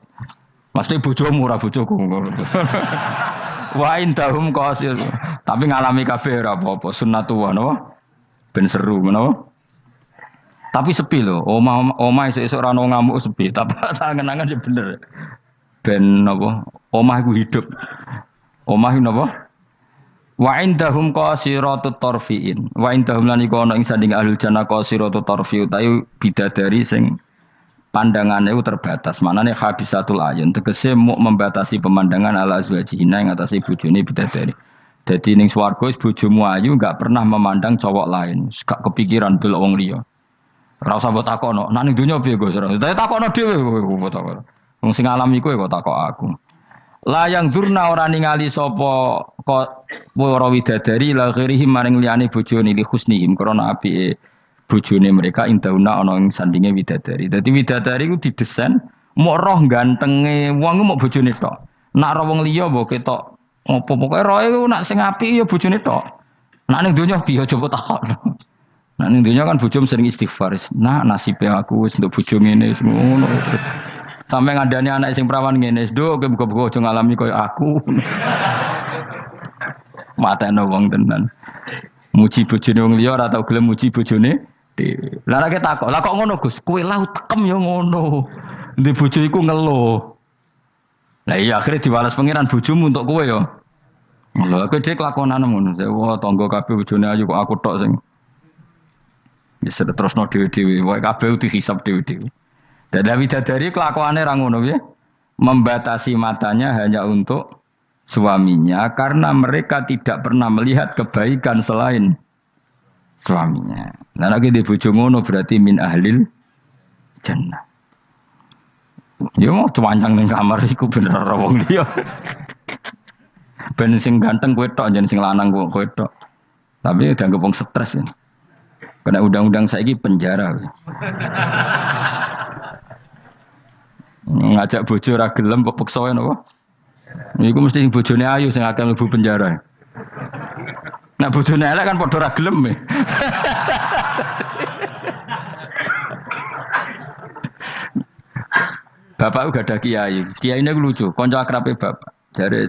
Speaker 2: Mesti bojomu ora bojoku. Wa indahum qasil. Tapi ngalami kabeh ora apa-apa, sunnatullah napa? Ben seru menapa? Tapi sepi loh, omah esuk ora ono ngamuk sepi, tapi angen-angen ya bener. Ben napa? Omah iku hidup. Omah iku napa? Wa indahum qasiratut tarfiin. Wa indahum lan iku ana ing sanding ahlul jannah qasiratut tarfi utawi bidadari sing pandangane itu terbatas. Manane habisatul ayun tegese muk membatasi pemandangan ala azwajina ing atase bojone bidadari. Dadi ning swarga bojomu ayu enggak pernah memandang cowok lain, gak kepikiran delok wong liya. Ora usah mbok takokno, nek ning donya piye Gus? Saya takokno dhewe kowe takok. Wong sing alami kowe kok takok aku. Layang durna ora ningali sapa kok para widadari la ghirihim maring liyane bojone li husnihim krana apike bojone mereka indauna ana ing sandinge widadari. Dadi widadari ku didesain mok roh gantenge wong mok bojone tok. Nak ro wong liya mbok ketok opo pokoke roe ku nak sing apik ya bojone tok. Nak ning donya piye coba takokno. Nah ning dunya kan bojom sering istighfar. Nah nasibe aku wis nduk bojo ngene wis ngono terus. Sampai ngandani anak sing perawan ngene, "Nduk, kowe buka-buka aja ngalami koyo aku." Matane wong tenan. Muji bojone wong liya ora tau gelem muji bojone dhewe. Lah nek takok, "Lah kok ngono, Gus? Kowe lau tekem ya ngono." Ndek bojo iku ngeluh. Lah iya akhirnya diwales pangeran bojomu untuk kowe ya. Lha kowe dhek lakonane ngono. Wah, tangga kabeh bojone ayu kok aku tok sing bisa terus no dewi-dewi, wae kabeh dihisab dewi-dewi. Dan Dawi Dadari kelakuannya rangono ya, membatasi matanya hanya untuk suaminya karena mereka tidak pernah melihat kebaikan selain suaminya. Nah, lagi di bojo ngono berarti min ahlil jannah. Ya mau cuancang ning kamar iku bener ora wong liya. Ben sing ganteng kowe tok, jan sing lanang kowe tok. Tapi dianggap wong stres ya. Kena undang-undang saiki penjara. Ngajak bojo ora gelem pepeksa napa? Iku mesti bojone ayu sing akan mlebu penjara. Nek bojone elek kan padha ora gelem. Bapak uga ada kiai. Kiai ini lucu, kanca akrabe bapak. Dari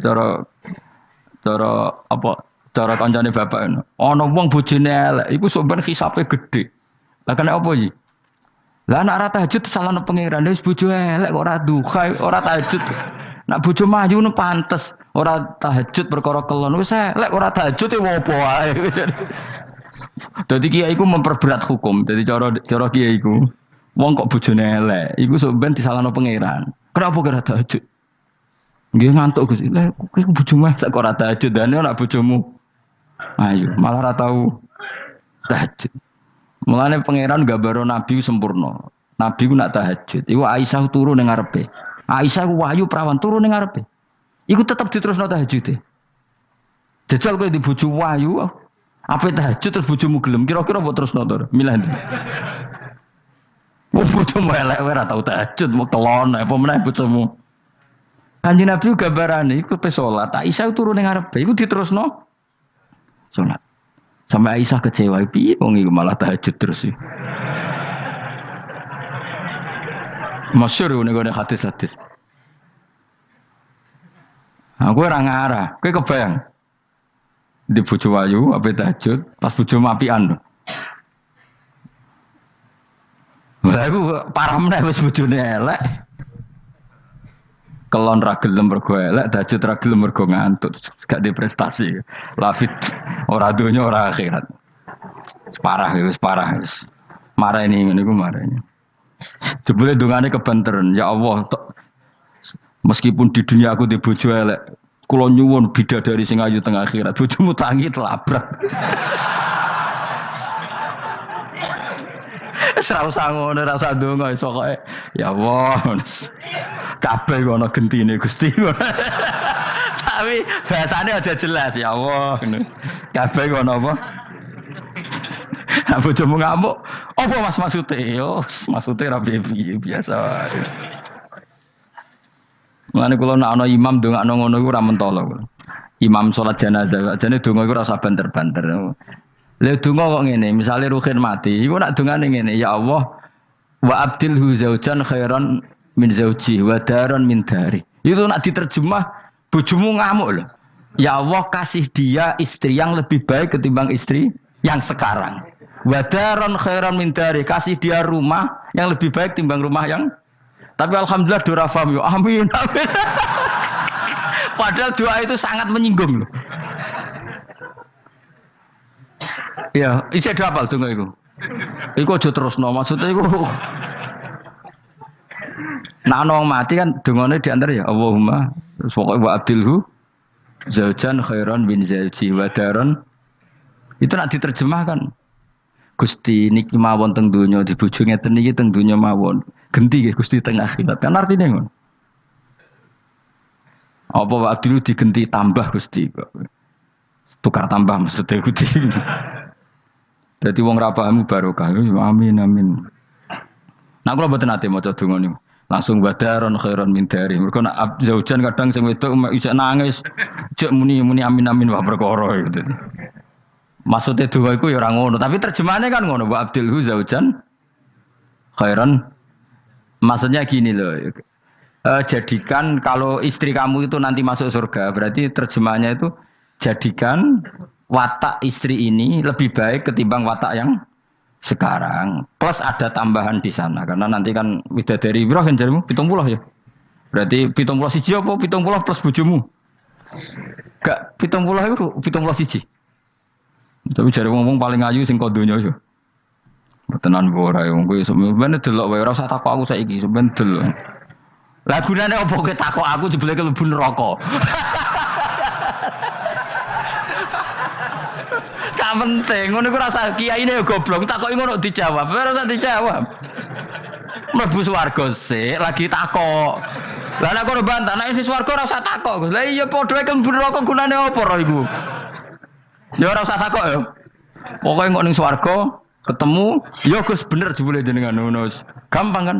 Speaker 2: cara kancane bapak ngono. Ana wong bojone elek, iku sok ben hisabe gedhe. Lah kena apa iki? Lah nek ora tahajud salahno pangeran, wis bojo elek kok ora duha, ora tahajud. Nek bojo mayu nu pantes, ora tahajud perkara kelon, wis elek ora tahajud e opo wae. Dadi kiai iku memperberat hukum. Dadi cara kiai iku wong kok bojone elek, iku sok ben disalahno pangeran. Kenapa kira tahajud? Nggih ngantuk Gus. Lah kowe bojomu elek kok ora tahajud, dane nek bojomu ayo malah ora tau tahajud. Mulane pangeran gambaro nabi sempurna. Nabi ku nak tahajud. Iku Aisyah turu ning ngarepe. Aisyah ku wahyu prawan turu ning ngarepe. Iku tetep diterusno tahajud. Jajal kowe di bojo wahyu, apa tahajud terus bojomu gelem, kira-kira mbok terusno to? Milih ndi? Wong bojomu elek ora tau tahajud, mau kelon apa meneh bojomu. Kanjeng Nabi gambarane iku pe salat, Aisyah turu ning ngarepe, iku diterusno salat. Sampai Aisyah kecewa, piye wong iku malah tahajud terus iki. Masyhur ngene hadis-hadis. Aku ora ngarah, kowe kebayang. Di bojo ayu ape tahajud, pas bojo apian. Lah aku parah meneh wis bojone elek. Kelon ra gelem mergo elek, tahajud ra gelem mergo ngantuk, gak di prestasi. Lafit ora donya ora akhirat. Wis parah wis. Marah ini ngene iku marah ini. Jebule dongane kebanteren, ya Allah, meskipun di dunia aku di bojo elek, kula nyuwun bidadari sing ayu teng akhirat, bojomu tangi telabrak. Ora usah ngono, ora usah ndonga wis pokoke ya Allah. Kabeh ana gentine Gusti. Tapi bahasane aja jelas ya Allah ngono. Kabeh ana apa? Apa bojomu ngamuk? Apa Mas maksude? Yo, maksude ra piye biasa wae. Mulane kula nek ana imam ndongakno ngono iku ora mentolo. Imam salat jenazah, jane donga iku ora usah banter-banter. Lha donga kok ngene, misale Ruhin mati, iku nak dongane ngene, ya Allah wa abdilhu zaujan khairan min zauji wa daran min dari. Itu nak diterjemah bojomu ngamuk lho. Ya Allah kasih dia istri yang lebih baik ketimbang istri yang sekarang. Wa daran khairan min dari, kasih dia rumah yang lebih baik timbang rumah yang. Tapi alhamdulillah dora faham yo. Amin. Amin. Padahal doa itu sangat menyinggung loh. Ya, isih do apal donga iku. Iku aja terusno, maksudnya iku. Nah, wong mati kan dongane di antara ya Allahumma pokoke wa abdilhu zaujan khairan bin zauji wa daron. Itu nak diterjemahkan. Gusti niki mawon teng donya di bojo ngeten iki teng donya mawon. Genti nggih Gusti teng akhirat. Kan artine ngono. Apa wa abdilhu digenti tambah Gusti kok. Tukar tambah maksudnya Gusti. Dadi wong ra paham barokah. Amin amin. Nah kula mboten ate maca donga niku. Langsung badaron khairon min dari. Mergo nek zaujan kadang sing wedok iso nangis, cek muni amin amin wah perkara gitu. Maksudnya doa iku ya ora ngono, tapi terjemahannya kan ngono, wa abdilhu zaujan khairon. Maksudnya gini loh. Jadikan kalau istri kamu itu nanti masuk surga, berarti terjemahannya itu jadikan watak istri ini lebih baik ketimbang watak yang sekarang. Plus ada tambahan di sana karena nanti kan widadari piro kan jarimu 70 ya. Berarti 71 apa 70 plus bojomu? Gak 70 itu 71. Tapi jare ngomong paling ayu sing kodonya ya. Tenan ora ya kowe sampeyan delok wae ora usah takok aku saiki sampeyan delok. Lah gunane opo kowe takok aku jebule mlebu neraka. Gak penting, ngono iku rasa kiyaine ya goblok, takoki ngono dijawab, ora usah dijawab. Mlebu swarga sik lagi takok. Lah nek kono bantah nek wis swarga ora usah takok. Lah iya padha iku mlebu neraka gunane apa ora iku? Ya ora usah takok ya. Pokoke kok ning swarga ketemu, ya Gus bener jebule jenengan ngono. Gampang kan?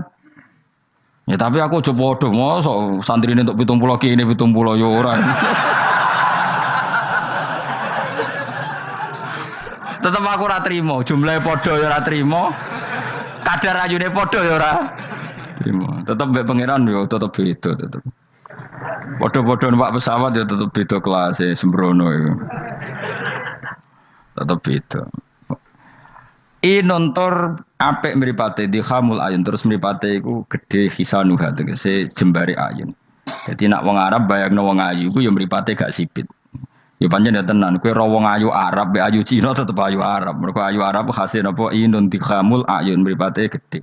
Speaker 2: Ya tapi aku aja padha mosok santrine entuk 70 kene 70 ya ora. Tetep aku ora trimo, jumlahe padha ya ora trimo. Kadar ayune padha ya ora trimo. Tetep mbek pangeran ya tetep beda tetep. Padha-padha numpak pesawat ya tetep beda kelas sembrono iku. Tetep beda. Nontor apik mripate di khamul ayun terus mripate iku gedhe hisanuha tegese jembare ayun. Dadi nak wong Arab bayangno wong ayu iku ya mripate gak sipit. Ya pancen ya tenan kowe ro wong ayu Arab be ayu Cina tetep ayu Arab. Mergo ayu Arab hasil napa inun di khamul ayun mripate gedhe.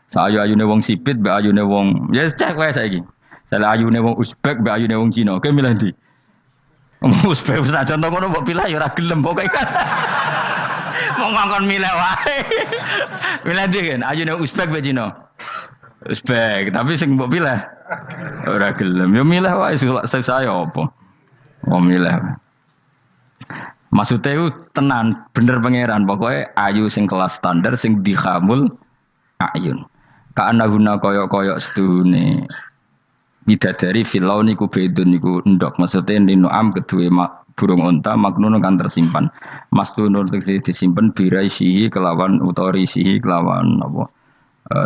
Speaker 2: Sa-ayu-ayune wong sipit be ayune wong ya cek wae saiki. Sale ayune wong Uzbek be ayune wong Cina. Kowe milih ndi? Uzbek senajan to ngono mbok pilih ya ora gelem pokoke. Mau ngongkon milih wae. Milih ndi kan? Ayune Uzbek be Cina. Uzbek, tapi sing mbok pilih ora gelem. Ya milih wae saya apa? Mau milih. Maksudnya itu tenan bener pangeran pokoknya ayu sing kelas standar sing dikhamul ayun. Karena guna koyok-koyok sedune bidadari filau niku bedun niku endok maksudnya ninuam kedua burung unta maknun kan tersimpan mastunun disimpan biraisihi kelawan utorisihi kelawan apa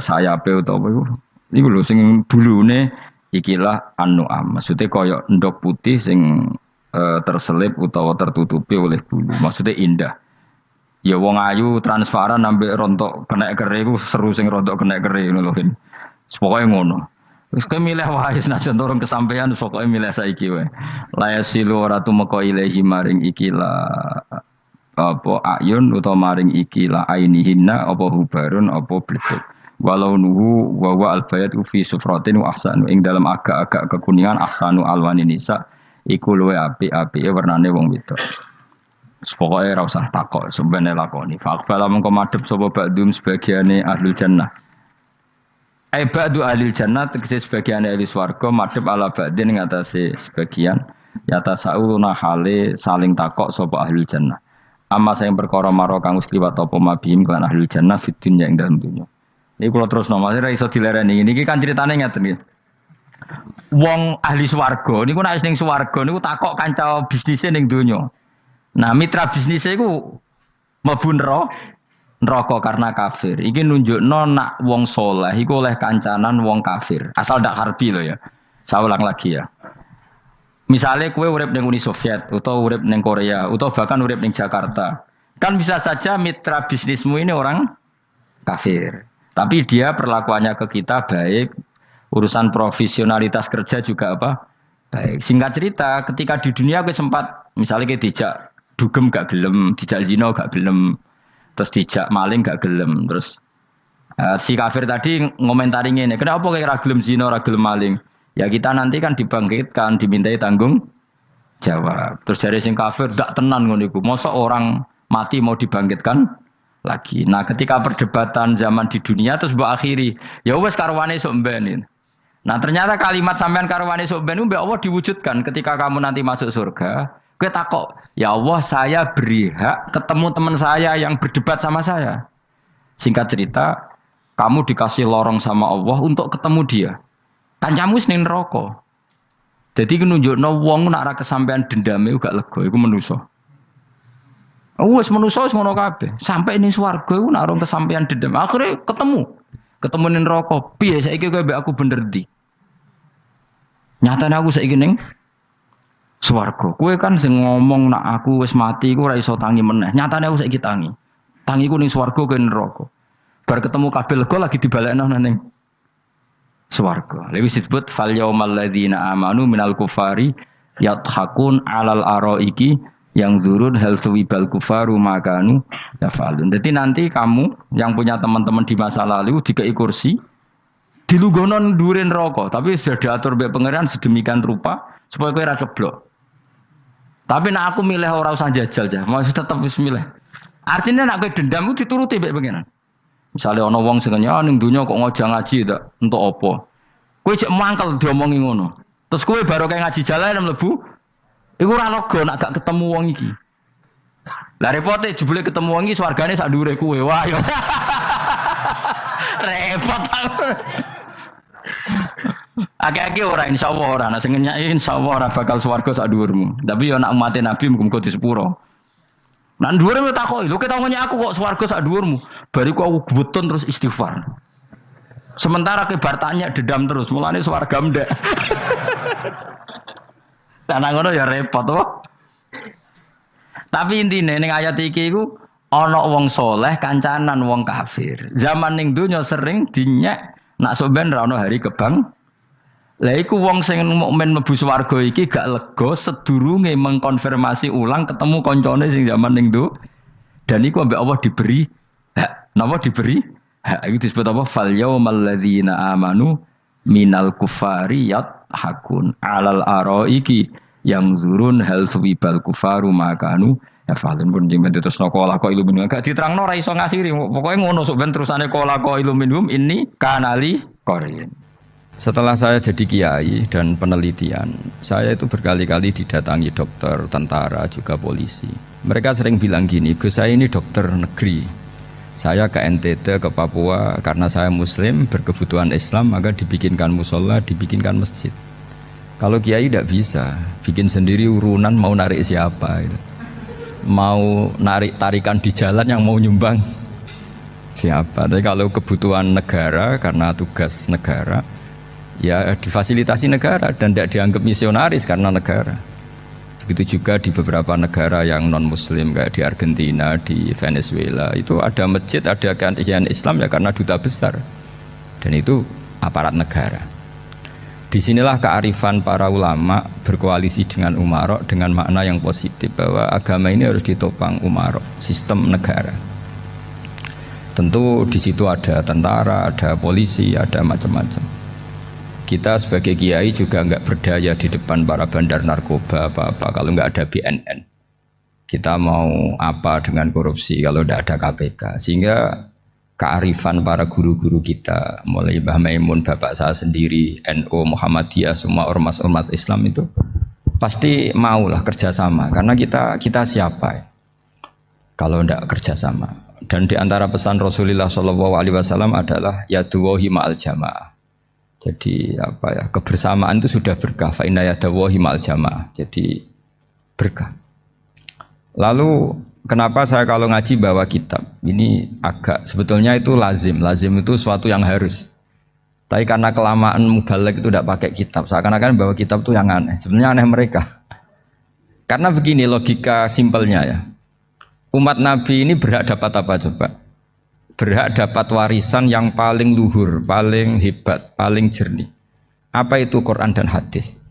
Speaker 2: sayape utawa iku lho sing bulune ikilah anuam maksudnya koyok endok putih sing terselip utawa tertutupi oleh bulu maksudnya indah ya wong ayu transparan ambek rontok kena kere iku seru sing rontok kena kere ngono lho pokoke ngono wis milih wae senajan turun kesampaian pokoke milih saiki wae la yasilu ora tumeka ilahi maring ikilah apa ayun utawa maring ikilah ainihinna apa hubarun apa bletuk walau nuhu wa wa albayat fi sufratin wa ahsanu ing dalam agak-agak kekuningan ahsanu alwani nisa iku luwe apik-apike warnane wong wedok. Pokoke ora usah takok sampeyan lakoni. Faqbala mengko madhep sapa ba'dum sebagiane ahlul jannah. Ba'du ahlil jannah tegese sebagiane ahli swarga madhep ala ba'din ing atase sebagian yata sauna hale saling takok sapa ahlul jannah. Amma sing perkara maro kang wis kliwat apa mabihim kan ahlul jannah fid dunya ing dalem dunya. Niki kula terus nomase ra iso dilereni. Niki kan critane ngeten iki. Wong ahli swarga niku nek ning swarga niku takok kanca bisnise ning donya. Nah, mitra bisnise iku mlebu neraka karena kafir. Iki nunjukno nak wong saleh iku oleh kancanan wong kafir. Asal ndak harbi lho ya. Saya ulang lagi ya. Misalnya kowe urip ning Uni Soviet utawa urip ning Korea utawa bahkan urip ning Jakarta. Kan bisa saja mitra bisnismu ini orang kafir. Tapi dia perlakuannya ke kita baik. Urusan profesionalitas kerja juga apa? Baik. Singkat cerita, ketika di dunia aku sempat misalnya kayak dijak dugem gak gelem, dijak zina gak gelem, terus dijak maling gak gelem, terus si kafir tadi ngomentari ngene, kenapa kayak ra gelem zina, ra gelem maling? Ya kita nanti kan dibangkitkan, dimintai tanggung jawab. Terus dari sing kafir ndak tenan ngono iku. Mosok orang mati mau dibangkitkan lagi. Nah, ketika perdebatan zaman di dunia terus mbok akhiri, ya wis karwane sok mben. Nah, ternyata kalimat sampean karwane sok ben mbek Allah diwujudkan ketika kamu nanti masuk surga. Kowe takok, "Ya Allah, saya beri hak ketemu teman saya yang berdebat sama saya." Singkat cerita, kamu dikasih lorong sama Allah untuk ketemu dia. Kancamu wis ning neraka. Dadi nunjukno wong nek ora kesampean dendame gak lega, iku manusa. Wis manusa wis ngono kabeh. Sampai ning swarga iku nek ora kesampean dendam, akhire ketemu ning neraka. Piye saiki kowe mbek aku bener ndi? Nyatane aku saiki ning swarga. Kowe kan sing ngomong nak aku wis mati iku ora iso tangi meneh. Nyatane aku saiki tangi. Tangiku ning swarga kowe neraka. Bar ketemu kabeh lega lagi dibalekno ning swarga. Lha wis disebut fal yaumal ladzina amanu minal kufari yadhakun alal araiki yang zurun hal suwibal kufaru makanu yafalun. Jadi nanti kamu yang punya teman-teman di masa lalu dikai kursi dilunggonon dhuwure neraka, tapi sudah diatur mbek pangeran sedemikian rupa supaya kowe ora ceblok. Tapi nak aku milih ora usah jajal aja, mau tetep wis milih. Artinya nak kowe dendam ku dituruti mek pengenan. Misalnya ana wong sing ning donya kok ngojang ngaji tak entuk apa. Kowe cek mangkel diomongi ngono. Terus kowe baru kayak ngaji jalan mlebu iku ora lega nak gak ketemu wong iki. Lah repote jebule ketemu wong iki swargane sak dhuwure kowe. Wah yo. Repot. Akeh-akeh ora insyaallah ora, nek sing nyai insyaallah ora bakal swarga sak dhuwurmu. Tapi yo nek umat Nabi muga-muga di sepuro. Nek dhuwure me takoki, lho ketok nyai aku kok swarga sak dhuwurmu. Bariku aku gebutun terus istighfar. Sementara ke bar tanya dendam terus, mulane swarga ndek. Lah ngono ya repot to. Tapi intine ning ayat iki iku ana wong saleh kancanan wong kafir. Zaman ning donya sering dinyek nak sampean ra ono hari kebang. Lah iku wong sing mukmin mlebu swarga iki gak lega sedurunge mengkonfirmasi ulang ketemu koncone sing zaman ning do. Dan iku ambek Allah diberi hak. Napa diberi? Hak itu disebut apa? Fal yaumal ladzina amanu minal kufari yadhakun alal araiki yang zurun hal suwibal kufaru makanu ya falun pun jeng terus nokola ko iluminum gak diterangno ra iso ngakhiri pokoknya ngono sok ben terusane kola ko iluminum ini kanali korin. Setelah saya jadi kiai dan penelitian, saya itu berkali-kali didatangi dokter, tentara, juga polisi. Mereka sering bilang gini, Gus saya ini dokter negeri. Saya ke NTT, ke Papua, karena saya muslim, berkebutuhan Islam, maka dibikinkan musola, dibikinkan masjid. Kalau kiai tidak bisa, bikin sendiri urunan mau narik siapa gitu. Mau narik tarikan di jalan yang mau nyumbang siapa. Tapi kalau kebutuhan negara, karena tugas negara, ya difasilitasi negara dan tidak dianggap misionaris karena negara. Begitu juga di beberapa negara yang non muslim kayak di Argentina, di Venezuela itu ada masjid, ada kajian Islam ya karena duta besar dan itu aparat negara. Disinilah kearifan para ulama berkoalisi dengan umarok dengan makna yang positif bahwa agama ini harus ditopang umarok, sistem negara. Tentu di situ ada tentara, ada polisi, ada macam-macam. Kita sebagai kiai juga nggak berdaya di depan para bandar narkoba apa-apa kalau nggak ada BNN. Kita mau apa dengan korupsi kalau nggak ada KPK. Sehingga kearifan para guru-guru kita, mulai Mbah Maimun, bapak saya sendiri, NU, Muhammadiyah, semua ormas-ormas Islam itu pasti maulah kerjasama. Karena kita siapa ya? Kalau nggak kerjasama. Dan di antara pesan Rasulullah SAW adalah yaduwahi ma'al jamaah. Jadi apa ya, kebersamaan itu sudah berkah. Fa inna yadallahi ma'al jamaah. Jadi berkah. Lalu kenapa saya kalau ngaji bawa kitab? Ini agak sebetulnya itu lazim. Lazim itu suatu yang harus. Tapi karena kelamaan mubalek itu tidak pakai kitab. Seakan-akan bawa kitab itu yang aneh. Sebenarnya aneh mereka. Karena begini logika simpelnya ya. Umat Nabi ini berhak dapat apa coba? Berhak dapat warisan yang paling luhur, paling hebat, paling jernih. Apa itu Quran dan hadis?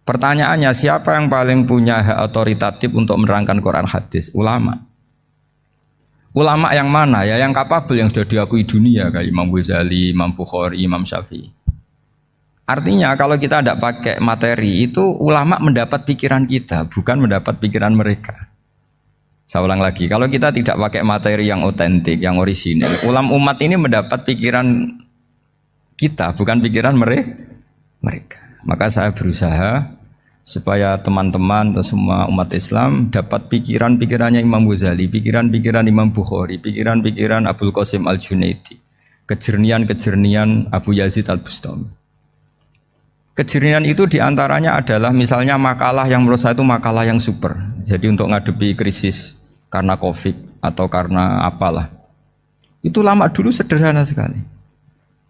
Speaker 2: Pertanyaannya, siapa yang paling punya hak otoritatif untuk menerangkan Quran hadis? Ulama. Ulama yang mana? Ya yang kapabel, yang sudah diakui dunia kayak Imam Ghazali, Imam Bukhari, Imam Syafi'i. Artinya kalau kita tidak pakai materi itu ulama mendapat pikiran kita, bukan mendapat pikiran mereka. Saya ulang lagi, kalau kita tidak pakai materi yang otentik, yang orisinil, umat ini mendapat pikiran kita, bukan pikiran mereka. Maka saya berusaha supaya teman-teman atau semua umat Islam dapat pikiran-pikirannya Imam Ghazali, pikiran-pikiran Imam Bukhari, pikiran-pikiran Abdul Qasim Al-Junaidi, kejernian-kejernian Abu Yazid Al-Bustami. Kejernian itu diantaranya adalah misalnya makalah yang menurut saya itu makalah yang super. Jadi untuk ngadepi krisis karena COVID atau karena apalah. Itu lama dulu sederhana sekali.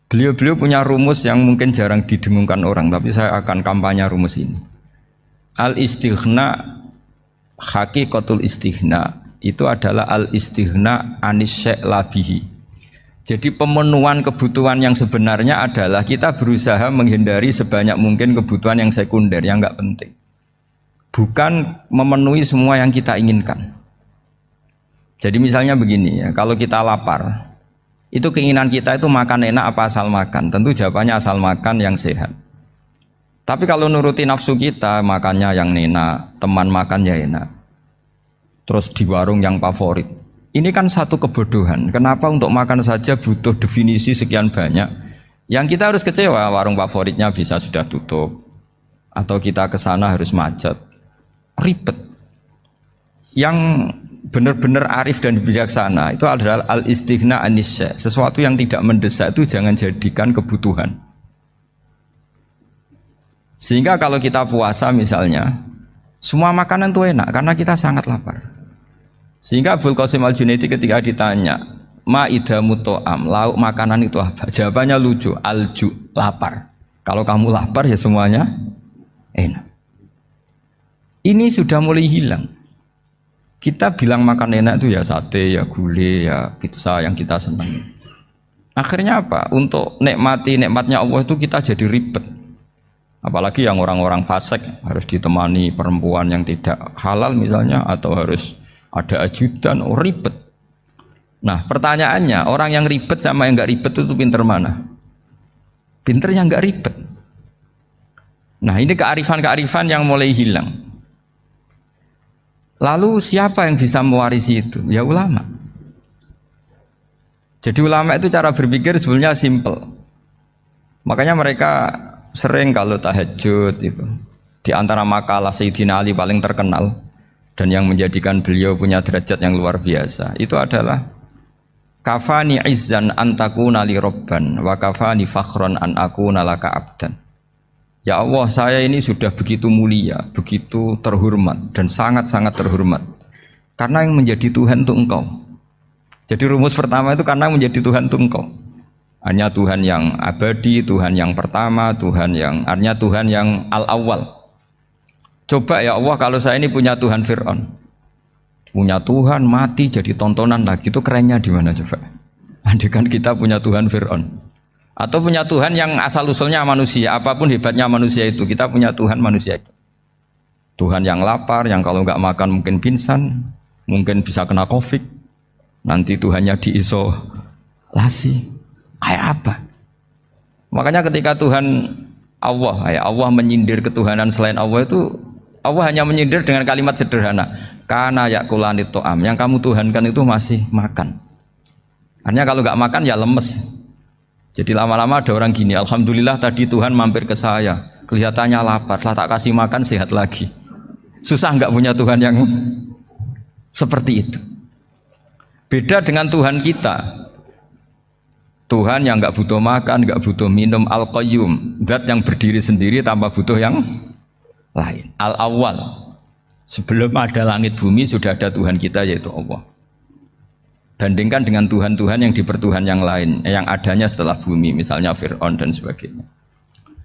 Speaker 2: Beliau-beliau punya rumus yang mungkin jarang didengungkan orang, tapi saya akan kampanye rumus ini. Al-istighna, hakikatul istighna, itu adalah al-istighna anis syai' labihi. Jadi pemenuhan kebutuhan yang sebenarnya adalah kita berusaha menghindari sebanyak mungkin kebutuhan yang sekunder, yang enggak penting. Bukan memenuhi semua yang kita inginkan. Jadi misalnya begini ya, kalau kita lapar, itu keinginan kita itu makan enak apa asal makan? Tentu jawabannya asal makan yang sehat. Tapi kalau nuruti nafsu kita, makannya yang enak, teman makan ya enak. Terus di warung yang favorit. Ini kan satu kebodohan. Kenapa untuk makan saja butuh definisi sekian banyak? Yang kita harus kecewa, warung favoritnya bisa sudah tutup. Atau kita ke sana harus macet. Ribet. Yang benar-benar arif dan bijaksana itu adalah al-istighna anisya. Sesuatu yang tidak mendesak itu jangan jadikan kebutuhan. Sehingga kalau kita puasa misalnya, semua makanan itu enak karena kita sangat lapar. Sehingga Abul Qasim Al-Junaidi ketika ditanya, ma'idamu to'am, lauk makanan itu apa? Jawabannya lucu, alju, lapar. Kalau kamu lapar ya semuanya enak. Ini sudah mulai hilang. Kita bilang makan enak itu ya sate, ya gulai, ya pizza yang kita senang. Akhirnya apa? Untuk nikmati nikmatnya Allah itu kita jadi ribet. Apalagi yang orang-orang fasik harus ditemani perempuan yang tidak halal misalnya, atau harus ada ajudan, ribet. Nah pertanyaannya, orang yang ribet sama yang nggak ribet itu pinter mana? Pinter yang nggak ribet. Nah ini kearifan-kearifan yang mulai hilang. Lalu siapa yang bisa mewarisi itu? Ya ulama. Jadi ulama itu cara berpikir sebenarnya simple. Makanya mereka sering kalau tahajud itu, di antara makalah Sayyidina Ali paling terkenal dan yang menjadikan beliau punya derajat yang luar biasa itu adalah kafani izzan antakuna li robban wa kafani fakhron an akuna laka abdan. Ya Allah, saya ini sudah begitu mulia, begitu terhormat dan sangat-sangat terhormat karena yang menjadi Tuhan itu Engkau. Jadi rumus pertama itu karena menjadi Tuhan itu Engkau. Hanya Tuhan yang abadi, Tuhan yang pertama, artinya Tuhan yang al-awwal. Coba ya Allah, kalau saya ini punya Tuhan Fir'aun, punya Tuhan mati jadi tontonan lagi, itu kerennya di mana coba? Andaikan kita punya Tuhan Fir'aun, atau punya Tuhan yang asal usulnya manusia, apapun hebatnya manusia itu, kita punya Tuhan manusia itu. Tuhan yang lapar, yang kalau nggak makan mungkin pingsan, mungkin bisa kena COVID, nanti Tuhannya diisolasi. Kayak apa? Makanya ketika Tuhan Allah menyindir ketuhanan selain Allah itu, Allah hanya menyindir dengan kalimat sederhana, kana yakulanit to'am, yang kamu tuhankan itu masih makan. Artinya kalau nggak makan ya lemes. Jadi lama-lama ada orang gini, alhamdulillah tadi Tuhan mampir ke saya, kelihatannya lapar, setelah tak kasih makan sehat lagi. Susah nggak punya Tuhan yang seperti itu. Beda dengan Tuhan kita. Tuhan yang nggak butuh makan, nggak butuh minum, al-qayyum, zat yang berdiri sendiri tanpa butuh yang lain. Al-awwal, sebelum ada langit bumi sudah ada Tuhan kita yaitu Allah. Bandingkan dengan Tuhan-Tuhan yang dipertuhan yang lain, yang adanya setelah bumi, misalnya Fir'aun dan sebagainya.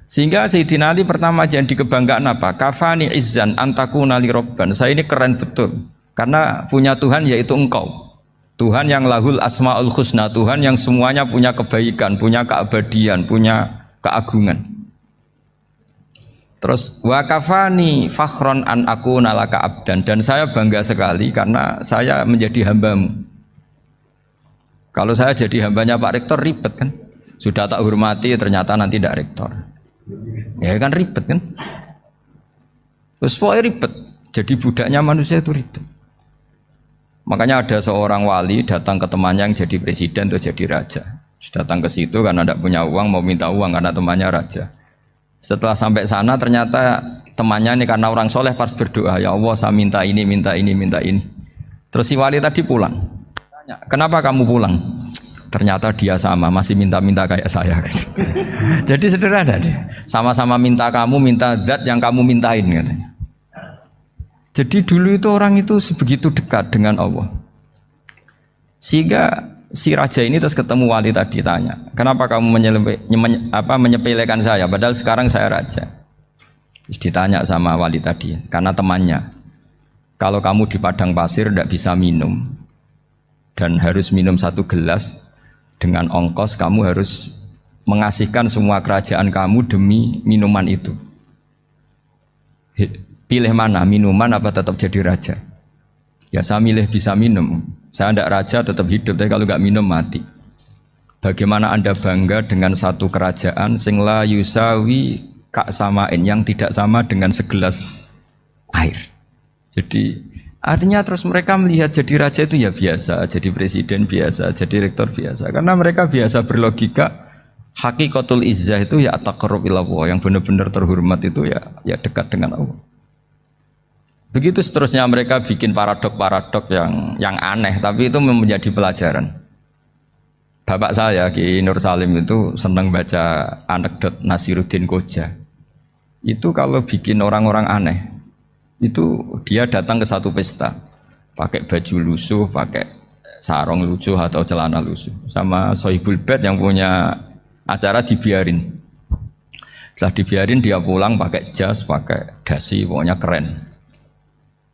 Speaker 2: Sehingga Sayyidina Ali pertama jadi kebanggaan apa? Kafani izzan antakuna li robban. Saya ini keren betul, karena punya Tuhan yaitu Engkau. Tuhan yang lahul asma'ul husna, Tuhan yang semuanya punya kebaikan, punya keabadian, punya keagungan. Terus wa kafani fakhron an akuna laka abdan, dan saya bangga sekali karena saya menjadi hambamu. Kalau saya jadi hambanya Pak Rektor ribet kan? Sudah tak hormati ternyata nanti tidak rektor. Ya kan ribet kan? Terus pokoknya ribet. Jadi budaknya manusia itu ribet. Makanya ada seorang wali datang ke temannya yang jadi presiden atau jadi raja. Datang ke situ karena tidak punya uang, mau minta uang karena temannya raja. Setelah sampai sana ternyata temannya ini karena orang soleh pas berdoa, ya Allah saya minta ini, minta ini, minta ini. Terus si wali tadi pulang. Tanya, kenapa kamu pulang? Ternyata dia sama, masih minta-minta kayak saya. Jadi sederhana dia. Sama-sama minta kamu, minta zat yang kamu mintain katanya. Jadi dulu itu orang itu sebegitu dekat dengan Allah. Sehingga si raja ini terus ketemu wali tadi tanya, kenapa kamu menyepelekan saya padahal sekarang saya raja? Terus ditanya sama wali tadi, karena temannya, kalau kamu di padang pasir tidak bisa minum dan harus minum 1 gelas, dengan ongkos kamu harus mengasihkan semua kerajaan kamu demi minuman itu. Pilih mana, minuman apa tetap jadi raja? Ya saya milih bisa minum. Saya tidak raja tetap hidup, tapi kalau nggak minum mati. Bagaimana Anda bangga dengan satu kerajaan sing la yusawi kak samain yang tidak sama dengan segelas air. Jadi artinya terus mereka melihat jadi raja itu ya biasa, jadi presiden biasa, jadi rektor biasa. Karena mereka biasa berlogika hakikatul izzah itu ya taqarrub ila Allah, yang benar-benar terhormat itu ya dekat dengan Allah. Begitu seterusnya mereka bikin paradok-paradok yang aneh, tapi itu menjadi pelajaran. Bapak saya Ki Nur Salim itu senang baca anekdot Nasiruddin Koja. Itu kalau bikin orang-orang aneh, itu dia datang ke satu pesta, pakai baju lusuh, pakai sarung lusuh atau celana lusuh, sama Sohibul Bait yang punya acara dibiarin. Setelah dibiarin dia pulang pakai jas, pakai dasi, pokoknya keren.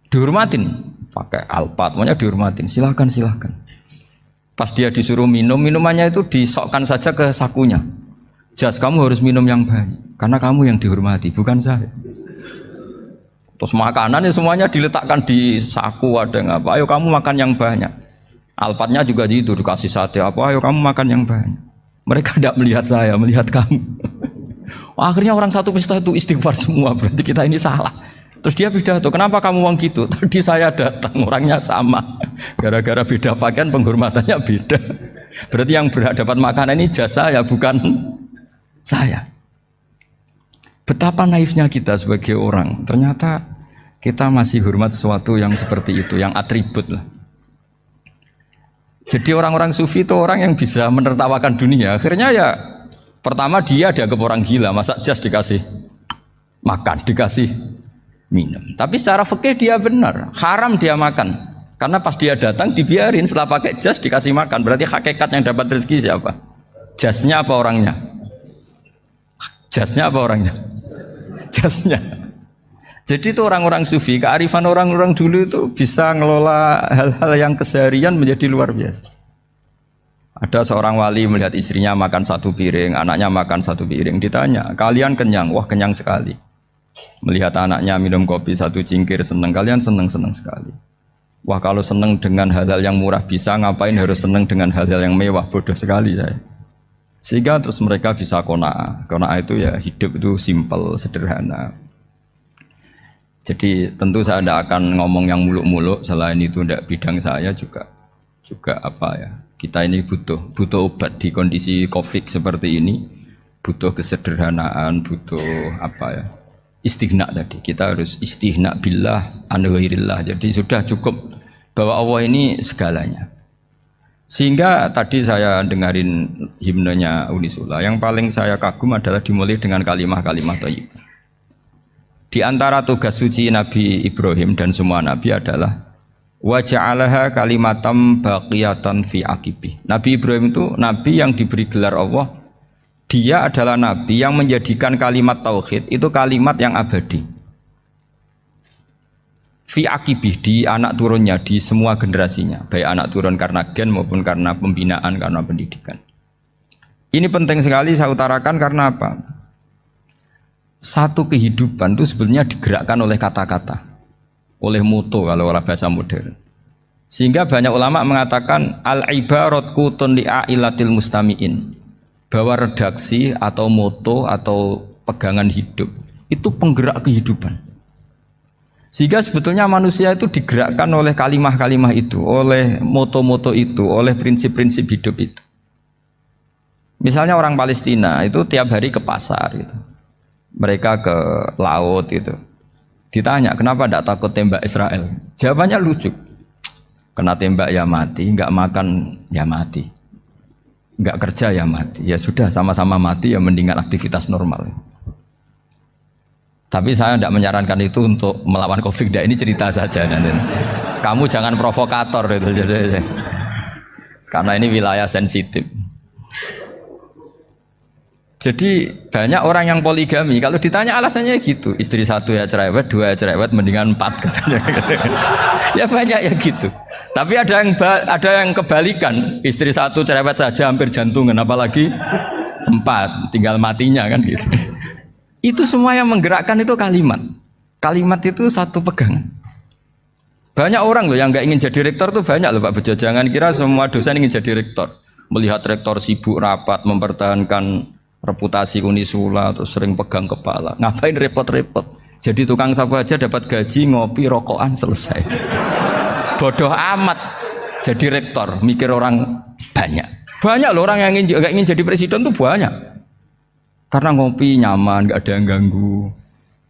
Speaker 2: Dihormatin, pakai alpat, pokoknya dihormatin. Silakan. Pas dia disuruh minum, minumannya itu disokkan saja ke sakunya. Jas, kamu harus minum yang banyak, karena kamu yang dihormati, bukan saya. Terus makanan ya semuanya diletakkan di saku, ada yang apa? Ayo kamu makan yang banyak. Alpatnya juga gitu, dikasih sate apa? Ayo kamu makan yang banyak. Mereka tidak melihat saya, melihat kamu. Akhirnya orang satu pesta itu istighfar semua, berarti kita ini salah. Terus dia pidato, kenapa kamu uang gitu? Tadi saya datang, orangnya sama. Gara-gara beda pakaian, penghormatannya beda. Berarti yang berhak dapat makanan ini jasa ya, bukan saya. Betapa naifnya kita sebagai orang. Ternyata kita masih hormat sesuatu yang seperti itu, yang atribut lah. Jadi orang-orang sufi itu orang yang bisa menertawakan dunia. Akhirnya ya, pertama dia dianggap orang gila, masa jas dikasih makan, dikasih minum. Tapi secara fikih dia benar, haram dia makan. Karena pas dia datang dibiarin, setelah pakai jas dikasih makan. Berarti hakikat yang dapat rezeki siapa? Jasnya apa orangnya? Jasnya apa orangnya? Jasnya. Jadi itu orang-orang sufi, kearifan orang-orang dulu itu bisa ngelola hal-hal yang keseharian menjadi luar biasa. Ada seorang wali melihat istrinya makan satu piring, anaknya makan satu piring. Ditanya, kalian kenyang? Wah, kenyang sekali. Melihat anaknya minum kopi satu cingkir, senang. Kalian senang sekali. Wah, kalau senang dengan hal-hal yang murah bisa, ngapain harus senang dengan hal-hal yang mewah? Bodoh sekali saya. Sehingga terus mereka bisa qanaah. Qanaah itu ya hidup itu simpel, sederhana. Jadi tentu saya tidak akan ngomong yang muluk-muluk, selain itu tidak bidang saya juga apa ya. Kita ini butuh obat di kondisi Covid seperti ini, butuh kesederhanaan, butuh apa ya? Istighna tadi. Kita harus istighna billah an ghairillah. Jadi sudah cukup bahwa Allah ini segalanya. Sehingga tadi saya dengarin himnenya Unisula, yang paling saya kagum adalah dimulai dengan kalimat-kalimat thayyibah. Di antara tugas suci Nabi Ibrahim dan semua nabi adalah wa ja'alaha kalimatam baqiyatan fi aqibi. Nabi Ibrahim itu nabi yang diberi gelar Allah. Dia adalah nabi yang menjadikan kalimat tauhid itu kalimat yang abadi. Fi aqibi, di anak turunnya, di semua generasinya, baik anak turun karena gen maupun karena pembinaan, karena pendidikan. Ini penting sekali saya utarakan karena apa? Satu kehidupan itu sebenarnya digerakkan oleh kata-kata, oleh moto kalau orang bahasa modern. Sehingga banyak ulama mengatakan al-ibarat kutun li'ailatil mustami'in, bahwa redaksi atau moto atau pegangan hidup itu penggerak kehidupan. Sehingga sebetulnya manusia itu digerakkan oleh kalimah-kalimah itu, oleh moto-moto itu, oleh prinsip-prinsip hidup itu. Misalnya orang Palestina itu tiap hari ke pasar gitu. Mereka ke laut itu. Ditanya, kenapa tidak takut tembak Israel? Jawabannya lucu. Kena tembak ya mati, enggak makan ya mati. Enggak kerja ya mati. Ya sudah, sama-sama mati ya mendingan aktivitas normal. Tapi saya tidak menyarankan itu untuk melawan Covid. Ini cerita saja. Kamu jangan provokator itu. Karena ini wilayah sensitif. Jadi banyak orang yang poligami, kalau ditanya alasannya gitu, istri satu ya cerewet, dua ya cerewet, mendingan 4 katanya. Ya banyak ya gitu. Tapi ada yang kebalikan, istri satu cerewet saja hampir jantungan, apalagi 4, tinggal matinya kan gitu. Itu semua yang menggerakkan itu kalimat. Kalimat itu satu pegangan. Banyak orang loh yang nggak ingin jadi rektor tuh banyak loh Pak Bejo. Jangan kira semua dosen ingin jadi rektor. Melihat rektor sibuk rapat mempertahankan reputasi unisula, terus sering pegang kepala. Ngapain repot-repot? Jadi tukang sapu aja dapat gaji, ngopi, rokokan, selesai. Bodoh amat. Jadi rektor, mikir orang banyak. Banyak loh orang yang ingin jadi presiden tuh banyak. Karena ngopi nyaman, gak ada yang ganggu.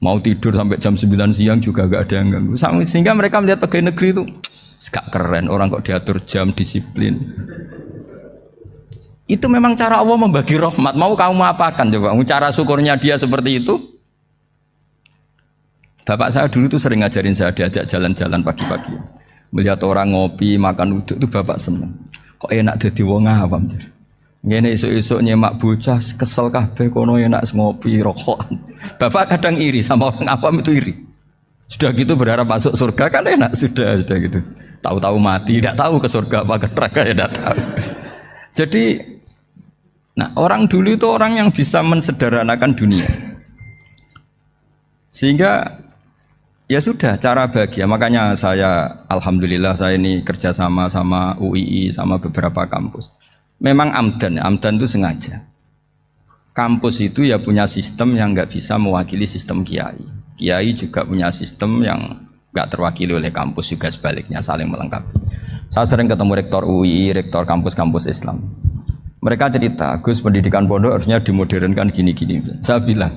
Speaker 2: Mau tidur sampai jam 9 siang juga gak ada yang ganggu. Sehingga mereka melihat pegawai negeri itu gak keren, orang kok diatur jam, disiplin. Itu memang cara Allah membagi rahmat. Mau kamu apakan coba? Cara syukurnya dia seperti itu. Bapak saya dulu tuh sering ngajarin saya, diajak jalan-jalan pagi-pagi. Melihat orang ngopi, makan uduk itu bapak seneng. Kok enak jadi wong awam. Ngene esuk-esuk nyemak bocah kesel kabeh kono enak ngopi rokokan. Bapak kadang iri sama orang awam itu iri. Sudah gitu berharap masuk surga kan enak sudah gitu. Tahu-tahu mati, tidak tahu ke surga apa ke neraka ya tidak tahu. Jadi nah, orang dulu itu orang yang bisa mensederhanakan dunia. Sehingga ya sudah cara bahagia. Makanya saya alhamdulillah saya ini kerjasama sama UII sama beberapa kampus. Memang amdan itu sengaja. Kampus itu ya punya sistem yang nggak bisa mewakili sistem kiai. Kiai juga punya sistem yang nggak terwakili oleh kampus juga sebaliknya saling melengkapi. Saya sering ketemu rektor UII, rektor kampus-kampus Islam. Mereka cerita, Gus pendidikan pondok harusnya dimodernkan gini-gini. Saya bilang,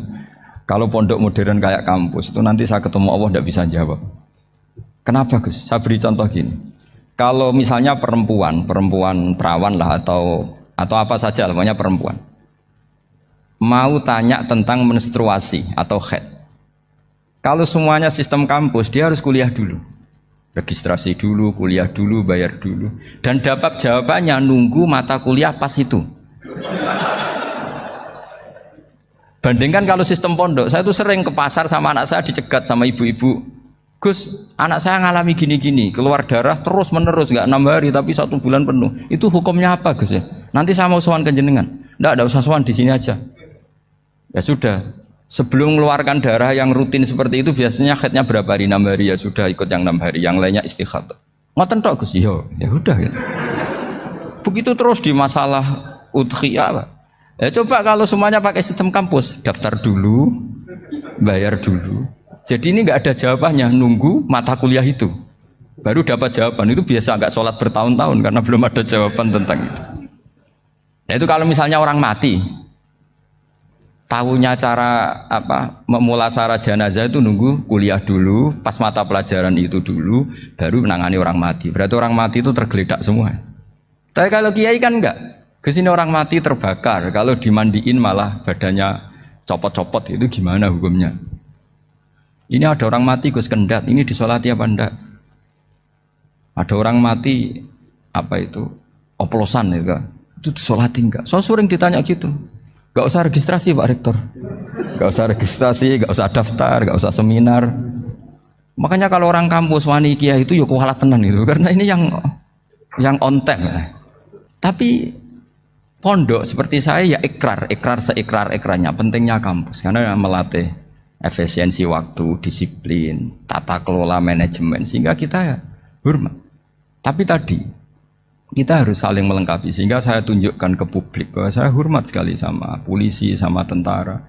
Speaker 2: kalau pondok modern kayak kampus itu nanti saya ketemu Allah tidak bisa jawab. Kenapa Gus? Saya beri contoh gini. Kalau misalnya perempuan perawan lah atau apa saja, namanya perempuan, mau tanya tentang menstruasi atau haid. Kalau semuanya sistem kampus, dia harus kuliah dulu, registrasi dulu, kuliah dulu, bayar dulu, dan dapat jawabannya nunggu mata kuliah pas itu. Bandingkan kalau sistem pondok, saya tuh sering ke pasar sama anak saya dicegat sama ibu-ibu. Gus, anak saya ngalami gini-gini, keluar darah terus menerus, nggak 6 hari tapi 1 bulan penuh. Itu hukumnya apa Gus ya? Nanti saya mau sowan ke jenengan. Nggak usah sowan di sini aja. Ya sudah, sebelum mengeluarkan darah yang rutin seperti itu biasanya haidnya berapa hari? 6 hari ya sudah ikut yang 6 hari, yang lainnya istighatsah. Ngoten tok Gus, ya udah gitu. Begitu terus di masalah udhiyah, Pak. Ya coba kalau semuanya pakai sistem kampus, daftar dulu, bayar dulu. Jadi ini nggak ada jawabannya, nunggu mata kuliah itu baru dapat jawaban. Itu biasa nggak sholat bertahun-tahun karena belum ada jawaban tentang itu. Nah itu kalau misalnya orang mati, tahunya cara apa memulasara jenazah itu nunggu kuliah dulu, pas mata pelajaran itu dulu, baru menangani orang mati. Berarti orang mati itu tergeledak semua. Tapi kalau kiai kan enggak. Kesini orang mati terbakar, kalau dimandiin malah badannya copot-copot, itu gimana hukumnya? Ini ada orang mati Gus Kendat, ini disolati apa enggak? Ada orang mati apa itu oplosan ya kan? Itu disolati enggak? So sering ditanya gitu. Gak usah registrasi Pak Rektor, gak usah registrasi, gak usah daftar, gak usah seminar. Makanya kalau orang kampus wani kiai itu ya kualat tenan itu, karena ini yang on time ya. Tapi pondok seperti saya ya ikrar seikrar-ikrarnya pentingnya kampus karena melatih efisiensi waktu, disiplin, tata kelola manajemen sehingga kita ya hormat. Tapi tadi kita harus saling melengkapi sehingga saya tunjukkan ke publik bahwa saya hormat sekali sama polisi, sama tentara.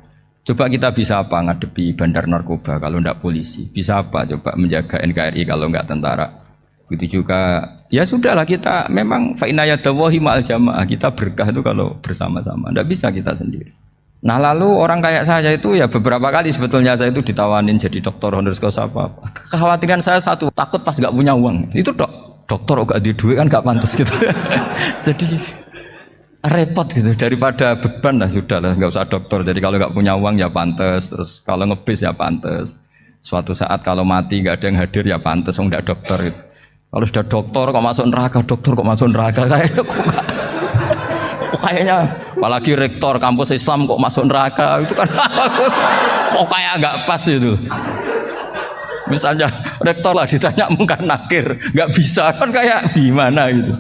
Speaker 2: Coba kita bisa apa ngadepi bandar narkoba kalau enggak polisi? Bisa apa coba menjaga NKRI kalau enggak tentara? Begitu juga ya sudahlah kita memang fa inna yadallahi ma'al jamaah, kita berkah itu kalau bersama-sama, enggak bisa kita sendiri. Nah lalu orang kayak saya itu ya beberapa kali sebetulnya saya itu ditawanin jadi dokter honoris causa apa. Kekhawatiran saya satu, takut pas enggak punya uang. Itu dokter enggak di duit kan enggak pantas gitu. Jadi repot gitu, daripada beban lah sudah lah enggak usah dokter. Jadi kalau enggak punya uang ya pantas, terus kalau ngebis ya pantas. Suatu saat kalau mati enggak ada yang hadir ya pantas, enggak dokter gitu. Kalau sudah dokter kok masuk neraka, kayaknya apalagi rektor kampus Islam kok masuk neraka itu kan kok kayak agak pas itu. Misalnya rektor lah ditanya mungkar nakir, nggak bisa kan kayak gimana gitu.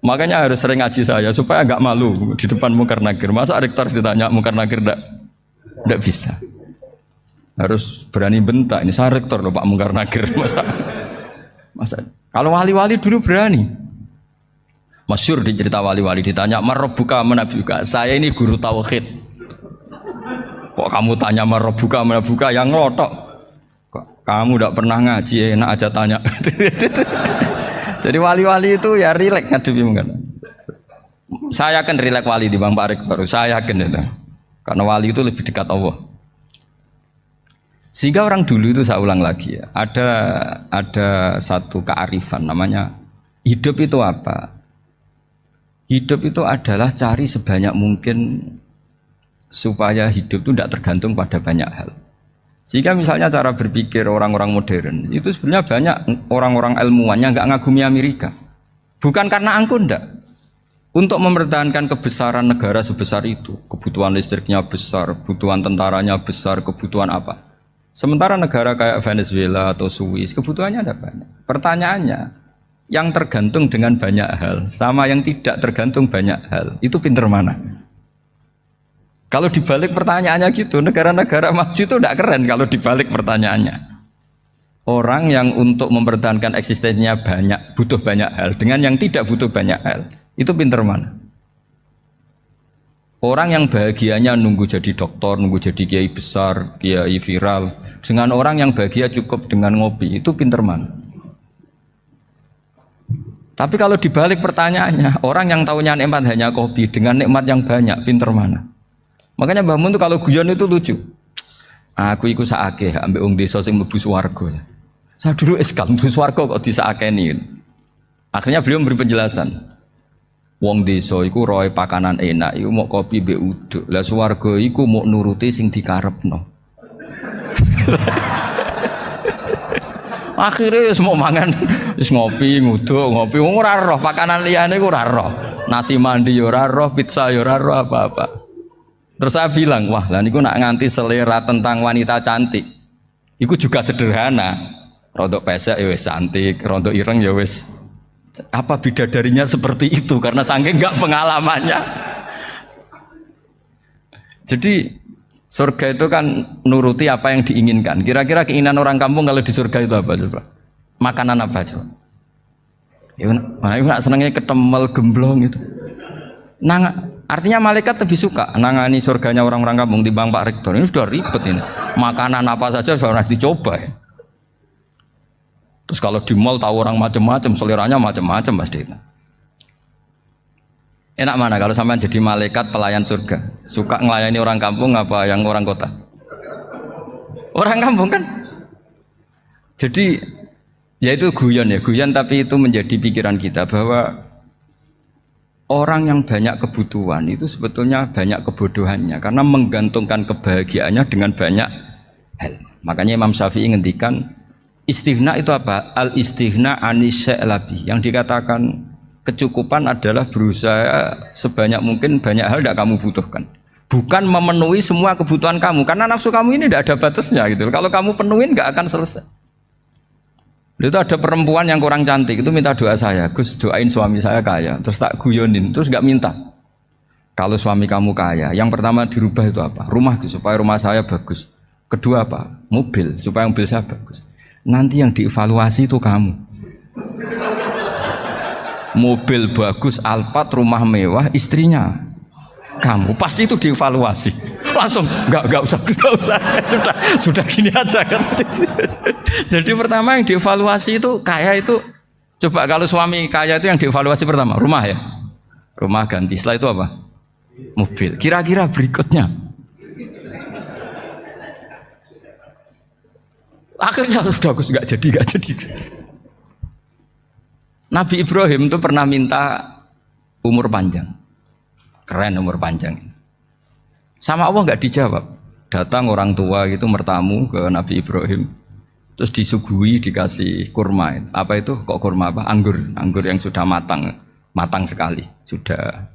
Speaker 2: Makanya harus sering ngaji saya supaya nggak malu di depan mungkar nakir. Masa rektor ditanya mungkar nakir nggak bisa. Harus berani bentak. Ini saya rektor loh Pak mungkar nakir masa kalau wali-wali dulu berani. Masyhur di cerita wali-wali ditanya, "Marabbuka manabiuka?" Saya ini guru tauhid. Kok kamu tanya mana buka yang ngelotok. Kok kamu tidak pernah ngaji enak aja tanya. Jadi wali-wali itu ya rileks ngadepi mungkin. Saya yakin rileks wali di Bang Pak Rektor. Saya yakin itu. Karena wali itu lebih dekat Allah. Sehingga orang dulu itu saya ulang lagi ya, ada satu kearifan namanya hidup itu apa? Hidup itu adalah cari sebanyak mungkin supaya hidup itu tidak tergantung pada banyak hal. Sehingga misalnya cara berpikir orang-orang modern itu sebenarnya banyak orang-orang ilmuwan yang nggak ngagumi Amerika. Bukan karena angkuh ndak. Untuk mempertahankan kebesaran negara sebesar itu, kebutuhan listriknya besar, kebutuhan tentaranya besar, kebutuhan apa? Sementara negara kayak Venezuela atau Swiss kebutuhannya ada banyak. Pertanyaannya, yang tergantung dengan banyak hal sama yang tidak tergantung banyak hal, itu pinter mana? Kalau dibalik pertanyaannya gitu, negara-negara maju itu tidak keren kalau dibalik pertanyaannya. Orang yang untuk mempertahankan eksistensinya banyak, butuh banyak hal, dengan yang tidak butuh banyak hal, itu pinter mana? Orang yang bahagianya nunggu jadi dokter, nunggu jadi kiai besar, kiai viral, dengan orang yang bahagia cukup dengan ngopi, itu pinter mana? Tapi kalau dibalik pertanyaannya, orang yang tahunya nikmat hanya kopi dengan nikmat yang banyak, pinter mana? Makanya Mbah Mun tuh kalau guyon itu lucu. Aku iku sakake ambek wong desa sing mlebu swarga. Saya dulu eskal mlebu swarga kok disakeni. Akhirnya beliau memberi penjelasan. Wong desa iku roe pakanan enak, iku mau kopi mbek uduk. Lah swarga iku mau nuruti sing dikarepno. Akhirnya wis mau mangan, wis ngopi, nguduk, ngopi, ora roh pakanan liyane iku ora roh. Nasi mandi ya ora roh, pizza ya ora roh apa-apa. Terus saya bilang, wah lah niku nak nganti selera tentang wanita cantik. Iku juga sederhana. Rodok pesek ya wis cantik, rodok ireng ya wis. Apa bidadarinya seperti itu karena saking enggak pengalamannya. Jadi surga itu kan nuruti apa yang diinginkan. Kira-kira keinginan orang kampung kalau di surga itu apa coba? Makanan apa coba? Ya mana senengnya ketemel gemblong itu. Artinya malaikat lebih suka nangani surganya orang-orang kampung di Bang Pak Rektor. Ini sudah ribet ini. Makanan apa saja sudah dicoba ya. Terus kalau di mall tahu orang macam-macam, seleranya macam-macam pasti. Enak mana kalau sampai jadi malaikat pelayan surga? Suka ngelayani orang kampung apa yang orang kota? Orang kampung kan? Jadi ya itu guyon ya, guyon tapi itu menjadi pikiran kita bahwa orang yang banyak kebutuhan itu sebetulnya banyak kebodohannya karena menggantungkan kebahagiaannya dengan banyak hal. Makanya Imam Syafi'i ngendikan istighna itu apa? Al-istighna anisya'i. Yang dikatakan kecukupan adalah berusaha sebanyak mungkin banyak hal tidak kamu butuhkan. Bukan memenuhi semua kebutuhan kamu karena nafsu kamu ini tidak ada batasnya gitu. Kalau kamu penuhin nggak akan selesai. Itu ada perempuan yang kurang cantik itu minta doa saya, Gus doain suami saya kaya. Terus tak guyonin, terus nggak minta. Kalau suami kamu kaya, yang pertama dirubah itu apa? Rumah supaya rumah saya bagus. Kedua apa? Mobil supaya mobil saya bagus. Nanti yang dievaluasi itu kamu. Mobil bagus, Alphard, rumah mewah, istrinya kamu. Pasti itu dievaluasi. Langsung enggak usah sudah gini aja kan. Jadi pertama yang dievaluasi itu kaya itu coba kalau suami kaya itu yang dievaluasi pertama rumah ya. Rumah ganti. Setelah itu apa? Mobil. Kira-kira berikutnya. Akhirnya sudah aku nggak jadi. Nabi Ibrahim itu pernah minta umur panjang. Keren umur panjang. Sama Allah nggak dijawab. Datang orang tua gitu mertamu ke Nabi Ibrahim. Terus disuguhi dikasih kurma. Apa itu? Kok kurma apa? Anggur yang sudah matang sekali. Sudah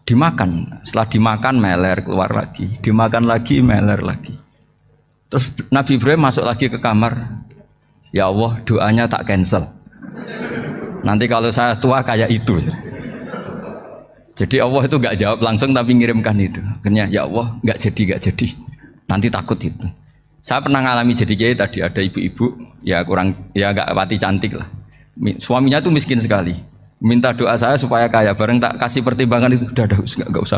Speaker 2: dimakan. Setelah dimakan meler keluar lagi. Dimakan lagi meler lagi. Terus Nabi Ibrahim masuk lagi ke kamar. Ya Allah doanya tak cancel. Nanti kalau saya tua kayak itu. Jadi Allah itu nggak jawab langsung tapi ngirimkan itu. Akhirnya ya Allah nggak jadi. Nanti takut itu. Saya pernah ngalami jadi kiai tadi ada ibu-ibu ya nggak pati cantik lah. Suaminya tuh miskin sekali. Minta doa saya supaya kaya. Bareng tak kasih pertimbangan itu udah nggak usah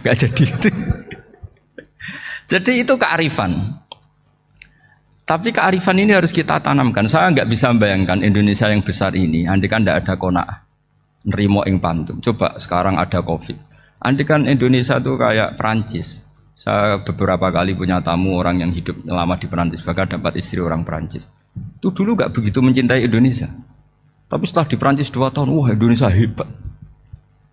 Speaker 2: nggak jadi. Jadi itu kearifan. Tapi kearifan ini harus kita tanamkan. Saya nggak bisa membayangkan Indonesia yang besar ini, andai kan tidak ada qanaah, nerimo ing pantum. Coba sekarang ada Covid. Andai kan Indonesia tuh kayak Perancis. Saya beberapa kali punya tamu orang yang hidup lama di Perancis, bahkan dapat istri orang Perancis. Itu dulu nggak begitu mencintai Indonesia. Tapi setelah di Perancis 2 tahun, wah Indonesia hebat.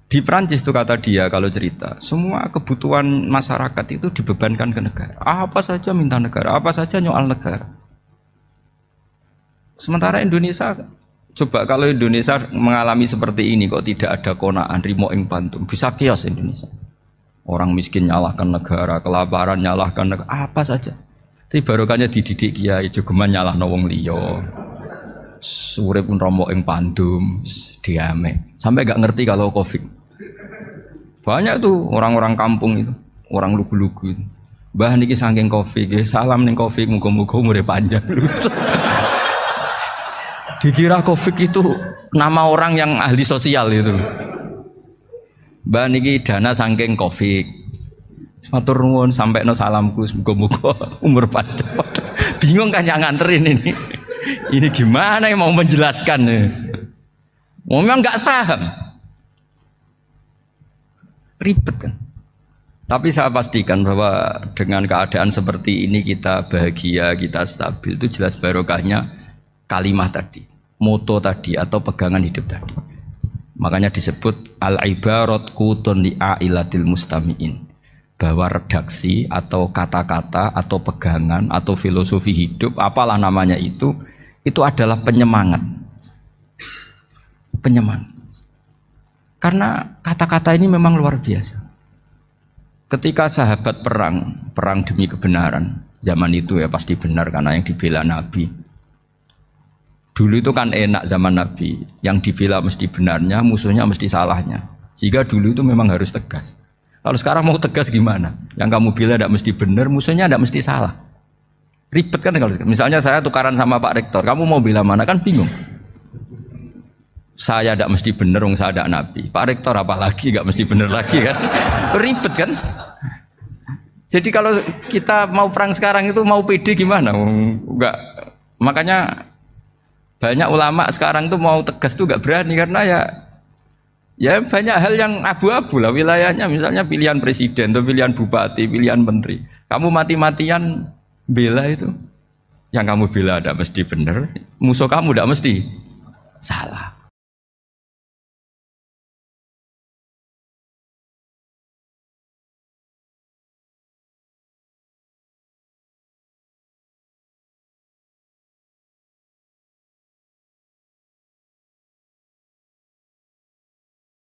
Speaker 2: Di Perancis tuh kata dia kalau cerita, semua kebutuhan masyarakat itu dibebankan ke negara. Apa saja minta negara, apa saja nyoal negara. Sementara Indonesia, coba kalau Indonesia mengalami seperti ini kok tidak ada qanaah rimo ing pantum, bisa kios Indonesia. Orang miskin nyalahkan negara, kelaparan nyalahkan negara, apa saja. Tapi barokahnya dididik kiai jogeman nyalahno wong liya. Urip pun romo ing pandum, diame. Sampai gak ngerti kalau Covid. Banyak tuh orang-orang kampung itu, orang lugu-lugu itu. Mbah niki saking Covid, salam ning Covid, muga-muga umure panjang. Dikira Covid itu nama orang yang ahli sosial itu. Mbah niki dana saking Covid. Matur nuwun sampekno salamku, muga-muga umur panjang. Bingung kan yang nganterin ini. Ini gimana yang mau menjelaskan? Memang nggak paham. Ribet kan. Tapi saya pastikan bahwa dengan keadaan seperti ini kita bahagia, kita stabil, itu jelas barokahnya kalimah tadi, moto tadi atau pegangan hidup tadi. Makanya disebut al-ibarat qutun li'ailatil mustami'in, bahwa redaksi atau kata-kata atau pegangan atau filosofi hidup, apalah namanya itu adalah penyemangat. Penyemangat. Karena kata-kata ini memang luar biasa. Ketika sahabat perang demi kebenaran, zaman itu ya pasti benar karena yang dibela Nabi. Dulu itu kan enak zaman Nabi, yang dibela mesti benarnya, musuhnya mesti salahnya. Sehingga dulu itu memang harus tegas. Kalau sekarang mau tegas gimana? Yang kamu bela tidak mesti benar, musuhnya tidak mesti salah. Ribet kan kalau misalnya saya tukaran sama Pak Rektor, kamu mau bela mana kan bingung. Saya tidak mesti benar, saya tidak Nabi. Pak Rektor apalagi tidak mesti benar lagi kan? Ribet kan? Jadi kalau kita mau perang sekarang itu mau pede gimana? Enggak. Makanya banyak ulama sekarang tuh mau tegas tuh enggak berani karena ya banyak hal yang abu-abu lah wilayahnya. Misalnya pilihan presiden atau pilihan bupati, pilihan menteri. Kamu mati-matian bela itu, yang kamu bela tidak mesti benar, musuh kamu tidak mesti salah.